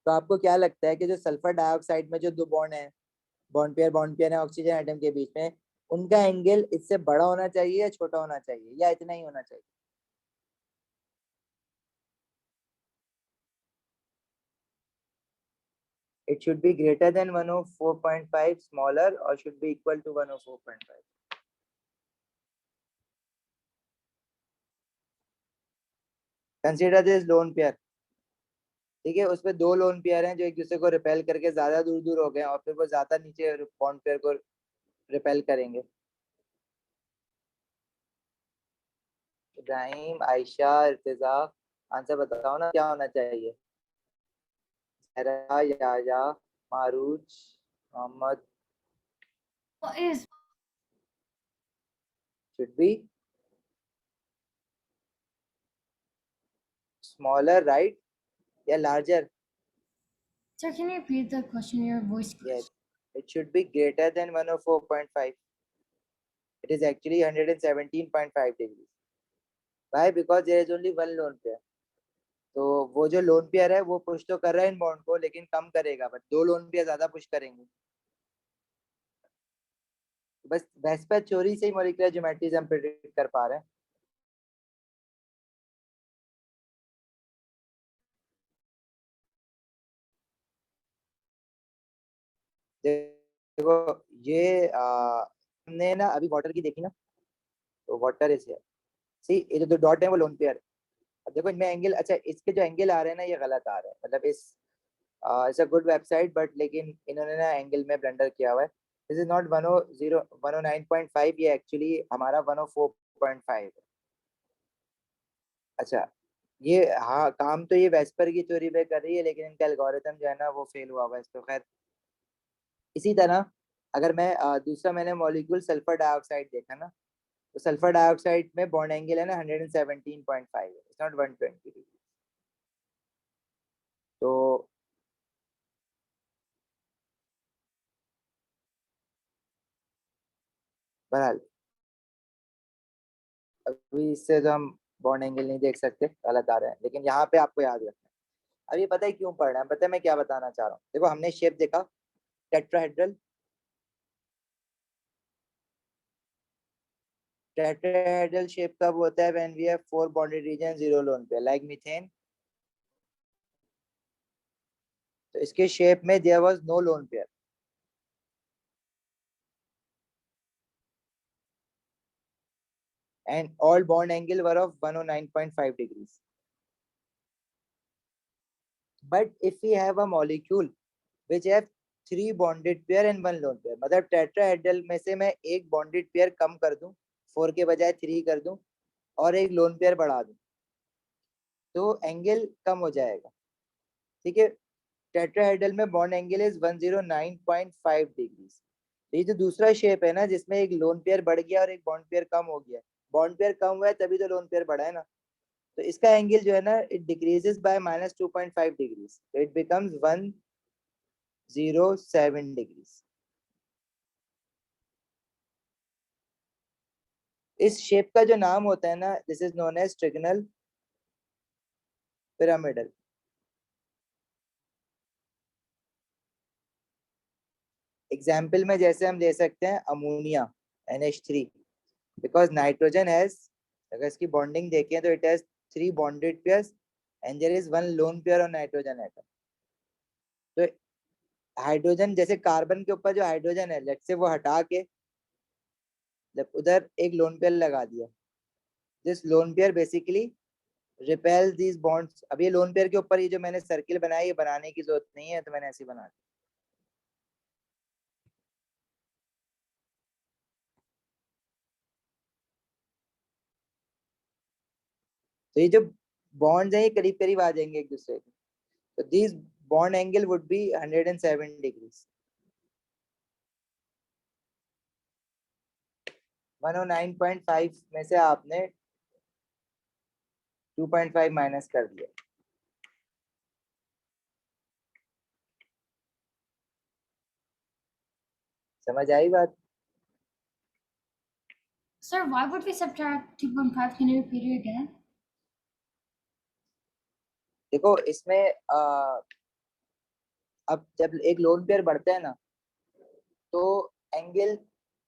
तो आपको क्या लगता है कि जो सल्फर डाइऑक्साइड में जो दो बॉन्ड पेयर है ऑक्सीजन एटम के बीच में, उनका एंगल इससे बड़ा होना चाहिए या छोटा होना चाहिए या इतना ही होना चाहिए? It should be greater than 104.5, smaller, or should be equal to 104.5. Consider this lone pair. ठीक है, उसमें दो लोन पेयर हैं जो एक दूसरे को रिपेल करके ज्यादा दूर हो गए और फिर वो ज्यादा नीचे बॉन्ड पेयर को रिपेल करेंगे. इब्राहिम, आयशा, इर्तिजा, आंसर बताओ ना क्या होना चाहिए? सहरा, याया, मारूज, Mohammad. What is should be smaller, right? या larger? Sir, can you repeat the question? Your voice Yes, it should be greater than 104.5. It is actually 117.5 degrees. Why? Because there is only one lone pair. तो वो जो लोन पेयर है वो पुश तो कर रहा है इन बॉन्ड को, लेकिन कम करेगा, बट दो लोन पेयर ज्यादा पुश करेंगे। बस वेस्पर थ्योरी से ही मॉलिक्यूलर ज्योमेट्री हम प्रिडिक्ट कर पा रहे हैं। देखो ये हमने ना अभी वाटर की देखी ना, तो वाटर इज सी, ये जो डॉट है वो लोन पेयर। अब देखो इनमें एंगल, अच्छा इसके जो एंगल आ रहे हैं ना ये गलत आ रहे हैं, मतलब it's a good website but लेकिन इन्होंने ना एंगल में ब्लंडर किया हुआ है। दिस इज नॉट 109.5, ये एक्चुअली हमारा 104.5 है। अच्छा ये, हाँ काम तो ये वेस्पर की थ्योरी पे कर रही है, लेकिन इनका एल्गोरिथम जो है ना वो फेल हुआ हुआ है, तो खैर। इसी तरह अगर मैं दूसरा मैंने मॉलिक्यूल सल्फर डाइऑक्साइड देखा ना, तो सल्फर डाइऑक्साइड में बॉन्ड एंगल है ना 117.5 है, इट्स नॉट 120। तो बहरहाल अभी इससे तो हम बॉन्ड एंगल नहीं देख सकते, गलत आ रहे हैं, लेकिन यहाँ पे आपको याद रखना है। अब ये पता है क्यों पढ़ रहे हैं, पता है मैं क्या बताना चाह रहा हूँ। देखो हमने शेप देखा टेट्राहेड्रल, टेट्राहेड्रल शेप कब होता है, when we have 4 bonded region 0 lone pair like methane. तो इसके शेप में there was no lone pair, and all bond angle were of 109.5 degrees. But if we have a molecule which have 3 bonded pair and 1 lone pair, मतलब टेट्राहेड्रल में से मैं एक बॉन्डेड पेयर कम कर दूं, 4 के बजाय 3 कर दूं, और एक लोन पेयर बढ़ा दूं, तो एंगल कम हो जाएगा। ठीक है, टेट्राहेड्रल में बॉन्ड एंगल इज 109.5 डिग्रीज। ये जो दूसरा शेप है ना जिसमें एक लोन पेयर बढ़ गया और एक बॉन्ड पेयर कम हो गया, बॉन्ड पेयर कम हुआ है तभी तो लोन पेयर बढ़ा है ना, तो इसका एंगल जो है ना इट डिक्रीजेस बाय -2.5 डिग्रीज, तो इट बिकम्स 107 डिग्रीज। इस शेप का जो नाम होता है ना, this is known as trigonal pyramidal. Example में जैसे हम दे सकते हैं ammonia NH3, because nitrogen has, अगर इसकी बॉन्डिंग देखें तो it has 3 bonded pairs and there is 1 lone pair on nitrogen atom. तो हाइड्रोजन, जैसे कार्बन के ऊपर जो हाइड्रोजन है, लेट्स से वो हटा के जब उधर एक लोन पेयर लगा दिया, this lone pair basically repel these bonds. अब ये लोन पेयर के ऊपर ये जो मैंने सर्किल बनाया, ये बनाने की जरूरत नहीं है, तो मैंने ऐसे बना दिया। तो ये जो बॉन्ड्स हैं ये करीब करीब आ जाएंगे एक दूसरे के, तो these bond angle would be 107 degrees. 109.5 में से आपने 2.5 माइनस कर दिया। समझ आई बात? Sir, why would we subtract 2.5? Can you repeat it again? देखो इसमें अब जब एक लोन पेयर बढ़ता है ना, तो angle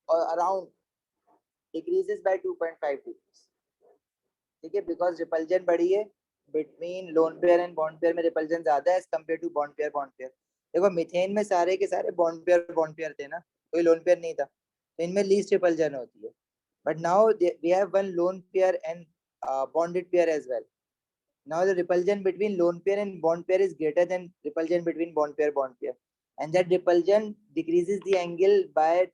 around decreases by 2.5 degrees. ठीक है, बिकॉज रिपल्जन बढ़ी है between lone pair and bond pair में, रिपल्जन ज्यादा है as compare to bond pair. देखो मीथेन में सारे के सारे बॉन्ड पेयर थे ना, कोई लोन पेयर नहीं था, तो इनमें लीस्ट रिपल्जन होती है। But now we have one lone pair and bonded pair as well. Now the repulsion between lone pair and bond pair is greater than repulsion between bond pair, and that repulsion decreases the angle by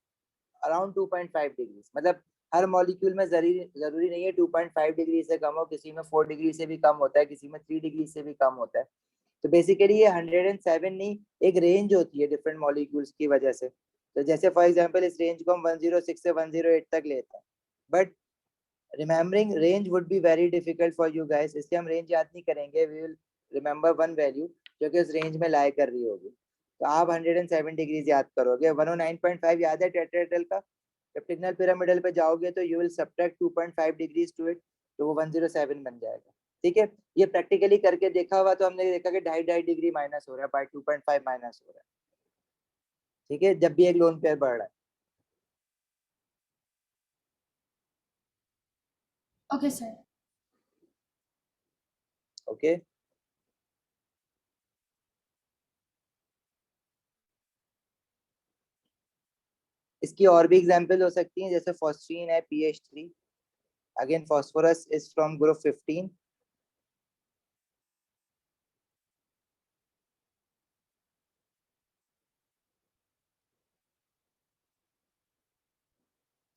around 2.5 degrees। मतलब हर मॉलिक्यूल में जरूरी नहीं है 2.5 डिग्री से कम हो, किसी में 4 डिग्री से भी कम होता है, किसी में 3 डिग्री से भी कम होता है। तो बेसिकली ये 107 नहीं, एक रेंज होती है डिफरेंट मॉलिक्यूल्स की वजह से। तो जैसे फॉर एग्जांपल इस रेंज को हम 106 से 108 तक लेते हैं, but remembering range would be very difficult for you guys, इसलिए हम रेंज याद नहीं करेंगे, we will remember one value जो कि उस रेंज में लाई कर रही होगी। तो आप 107 डिग्रीज याद करोगे, 109.5 याद है टेट्राहेड्रल का, जब ट्रिगोनल पिरामिडल पे जाओगे तो you will subtract 2.5 degrees to it, तो वो 107 बन जाएगा। ठीक है, ये प्रैक्टिकली करके देखा हुआ तो हमने देखा कि 2.5 डिग्री माइनस हो रहा है, बाय 2.5 माइनस हो रहा है। ठीक है, जब भी एक लोन पेयर बढ़ रहा है। Okay, sir. ओके, इसकी और भी एग्जांपल हो सकती हैं, जैसे फॉस्फीन है PH3, again phosphorus is from group 15।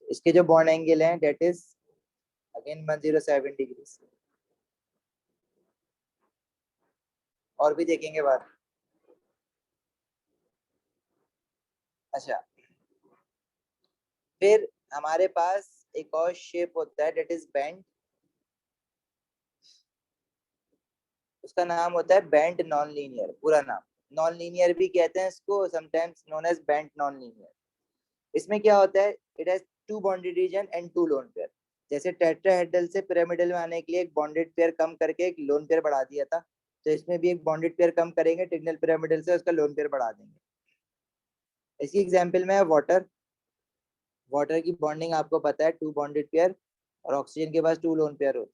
इसके जो बॉन्ड एंगल हैं दैट इज अगेन 107 डिग्री। और भी देखेंगे बात। अच्छा, फिर हमारे पास एक और शेप होता है दैट इज बेंड, उसका नाम होता है बेंड नॉन लीनियर, पूरा नाम। नॉन लीनियर भी कहते हैं इसको, sometimes known as bent non linear. इसमें क्या होता है, it has two bonded region and two lone pair. जैसे टेट्राहेड्रल से पिरामिडल में आने के लिए एक बॉन्डेड पेयर कम करके एक लोन पेयर बढ़ा दिया था, तो इसमें भी एक बॉन्डेड पेयर कम करेंगे ट्रिगनल पिरामिडल से, उसका लोन पेयर बढ़ा देंगे। इसकी एग्जांपल में है वाटर। वाटर की बॉन्डिंग आपको पता है, टू बॉन्डेड पेयर, और ऑक्सीजन के पास टू लोन पेयर होते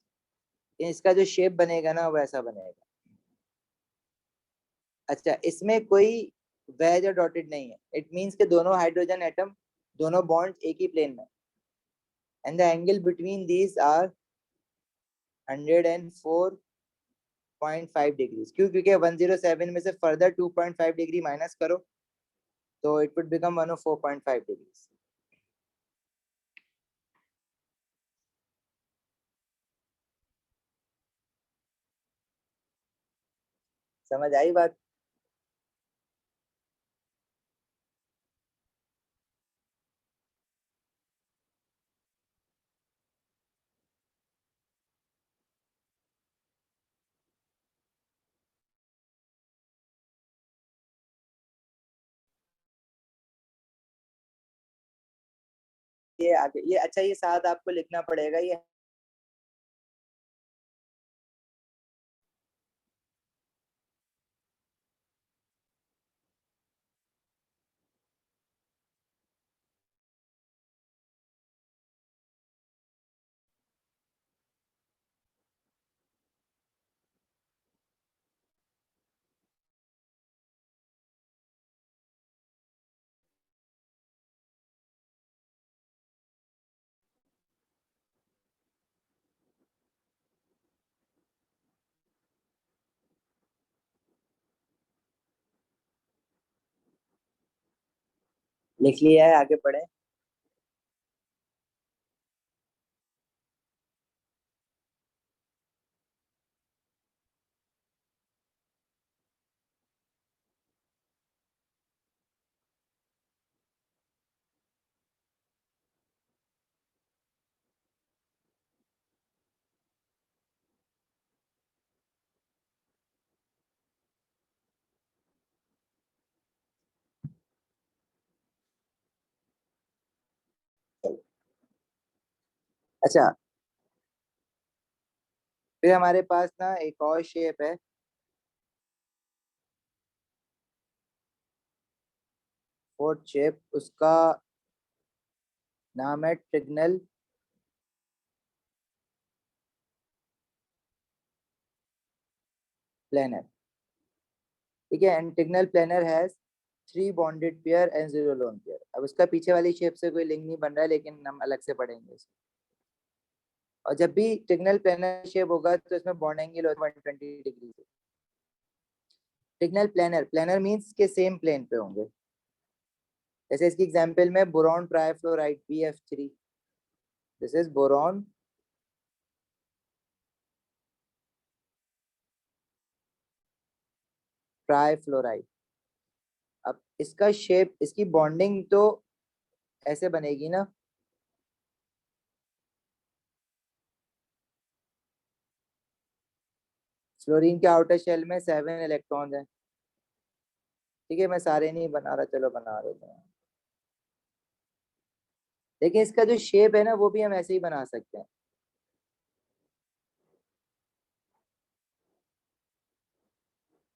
हैं। इसका जो शेप बनेगा ना वैसा बनेगा। अच्छा, इसमें कोई वेज और डॉटेड नहीं है, इट मींस के दोनों हाइड्रोजन एटम, दोनों बॉन्ड एक ही प्लेन में, and the angle between these are 104.5 degree. क्यों? क्योंकि 107 में से फर्दर 2.5 डिग्री माइनस करो तो इट वुड बिकम 104.5 डिग्री। समझ आई बात? ये आगे, ये अच्छा, ये साथ आपको लिखना पड़ेगा ये। लिख लिया है, आगे पढ़े। अच्छा, फिर हमारे पास ना एक और शेप है, फोर्थ शेप, उसका नाम है ट्रिगनल प्लेनर। ठीक है, and trigonal planar has 3 bonded pair and 0 lone pair. अब उसका पीछे वाली शेप से कोई लिंक नहीं बन रहा है, लेकिन हम अलग से पढ़ेंगे इसको। और जब भी ट्रिगनल प्लेनर शेप होगा तो इसमें बॉन्ड एंगल होता है 120 डिग्री से। ट्रिगनल प्लेनर, प्लेनर मींस के सेम प्लेन पे होंगे। जैसे इसकी एग्जांपल में boron trifluoride BF3, this is boron trifluoride. अब इसका शेप, इसकी बॉन्डिंग तो ऐसे बनेगी ना, फ्लोरीन के आउटर शेल में 7 इलेक्ट्रॉन है। ठीक है, मैं सारे नहीं बना रहा, चलो बना देते हैं। लेकिन इसका जो शेप है ना वो भी हम ऐसे ही बना सकते हैं।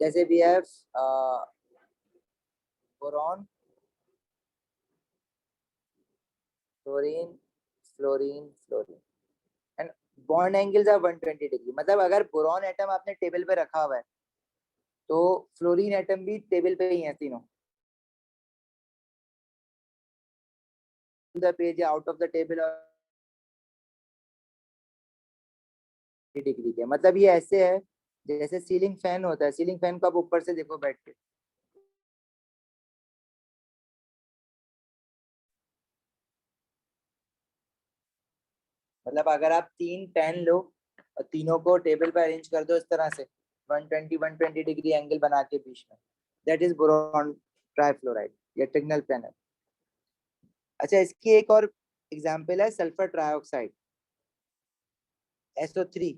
जैसे we have boron, fluorine, fluorine, fluorine, and bond angles are 120 degree. मतलब अगर बोरॉन एटम आपने टेबल पे रखा हुआ है तो फ्लोरीन एटम भी टेबल पे ही है तीनों। The page out of the table degree के, मतलब ये ऐसे है जैसे सीलिंग फैन होता है। सीलिंग फैन को आप ऊपर से देखो बैठ के, मतलब अगर आप 3 पेन लो और तीनों को टेबल पे अरेंज कर दो इस तरह से 120 डिग्री एंगल बना के बीच में, दैट इज बोरॉन ट्राइफ्लोराइड या ट्रिगनल पैनल। अच्छा, इसकी एक और एग्जांपल है सल्फर ट्राइऑक्साइड SO3।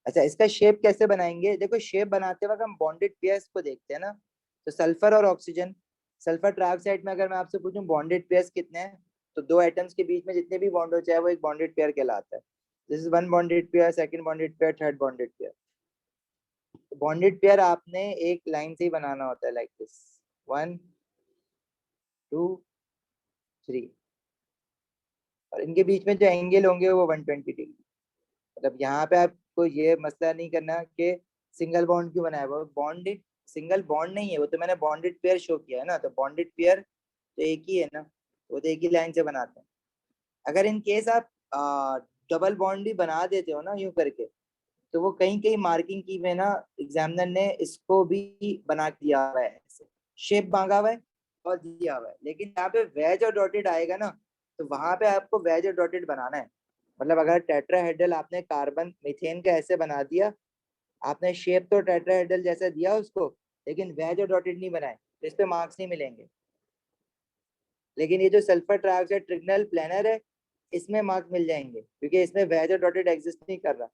अच्छा, इसका शेप कैसे बनाएंगे? देखो, शेप बनाते वक्त हम बॉन्डेड पेयर्स को देखते हैं ना, तो सल्फर और ऑक्सीजन, सल्फर ट्राइऑक्साइड में अगर मैं आपसे पूछूं बॉन्डेड पेयर्स कितने हैं, तो दो एटम्स के बीच में जितने भी बॉन्ड हो चाहे वो एक बॉन्डेड पेयर कहलाता है। This is one bonded pair, second bonded pair, third bonded pair. Bonded pair आपने एक लाइन से ही बनाना होता है, लाइक दिस 1 2 3, और इनके बीच में जो एंगल होंगे वो 120 डिग्री। मतलब यहाँ पे आपको ये मसला नहीं करना कि सिंगल बॉन्ड क्यों बनाया, वो बॉन्ड सिंगल बॉन्ड नहीं है, वो तो मैंने बॉन्डेड पेयर शो किया है ना, तो बॉन्डेड पेयर तो एक ही है ना, वो तो एक ही लाइन से बनाते हैं। अगर इन केस आप डबल बॉन्ड भी बना देते हो ना यूं करके, तो वो कहीं कहीं मार्किंग की में ना एग्जामिनर ने इसको भी बना दिया हुआ है, शेप मांगा हुआ है और दिया हुआ है, लेकिन यहाँ पे वेज और डॉटेड आएगा ना, तो वहां पे आपको वेज और डॉटेड बनाना है। मतलब अगर टेट्राहेड्रल आपने कार्बन मीथेन का ऐसे बना दिया, आपने शेप तो टेट्राहेड्रल जैसा दिया उसको, लेकिन वेज और डॉटेड नहीं बनाए, तो इस पे मार्क्स नहीं मिलेंगे। लेकिन ये जो सल्फर ट्राइऑक्साइड ट्रिगनल प्लेनर है, इसमें मार्क्स मिल जाएंगे क्योंकि इसमें वेज और डॉटेड एग्जिस्ट नहीं कर रहा।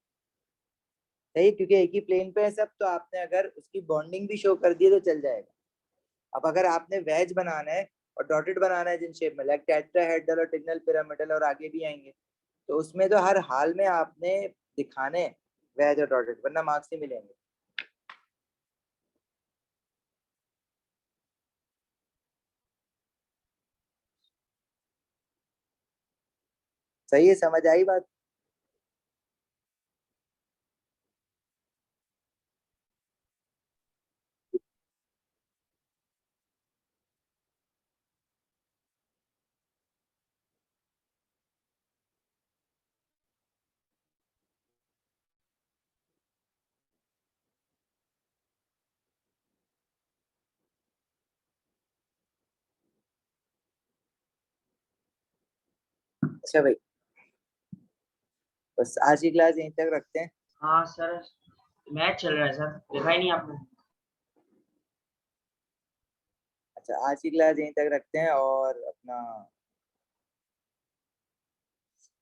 सही, क्योंकि एक ही प्लेन पे है सब, तो आपने अगर उसकी बॉन्डिंग भी शो कर दी तो चल जाएगा। अब अगर आपने वेज बनाना है और डॉटेड बनाना है जिन शेप में, लाइक टेट्राहेड्रल और ट्रिगनल पिरामिडल और आगे भी आएंगे, तो उसमें तो हर हाल में आपने दिखाने वेज और डॉटेड, वरना मार्क्स नहीं मिलेंगे। सही है, समझ आई बात? अच्छा भाई, बस आज की क्लास यहीं तक रखते हैं। हाँ सर, मैच चल रहा है सर, देखा ही नहीं आपने। अच्छा, आज की क्लास यहीं तक रखते हैं और अपना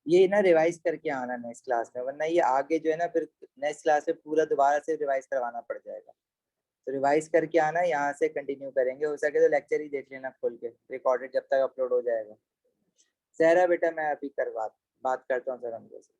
ये ना रिवाइज करके आना नेक्स्ट क्लास में, वरना ये आगे जो है ना फिर नेक्स्ट क्लास में पूरा दोबारा से रिवाइज करवाना पड़ जाएगा। तो रिवाइज करके आना, यहाँ से कंटिन्यू करेंगे, हो सके तो लेक्चर ही देख लेना खोल के रिकॉर्डेड जब तक अपलोड हो जाएगा। सहरा बेटा, मैं अभी बात करता हूँ सर हमसे।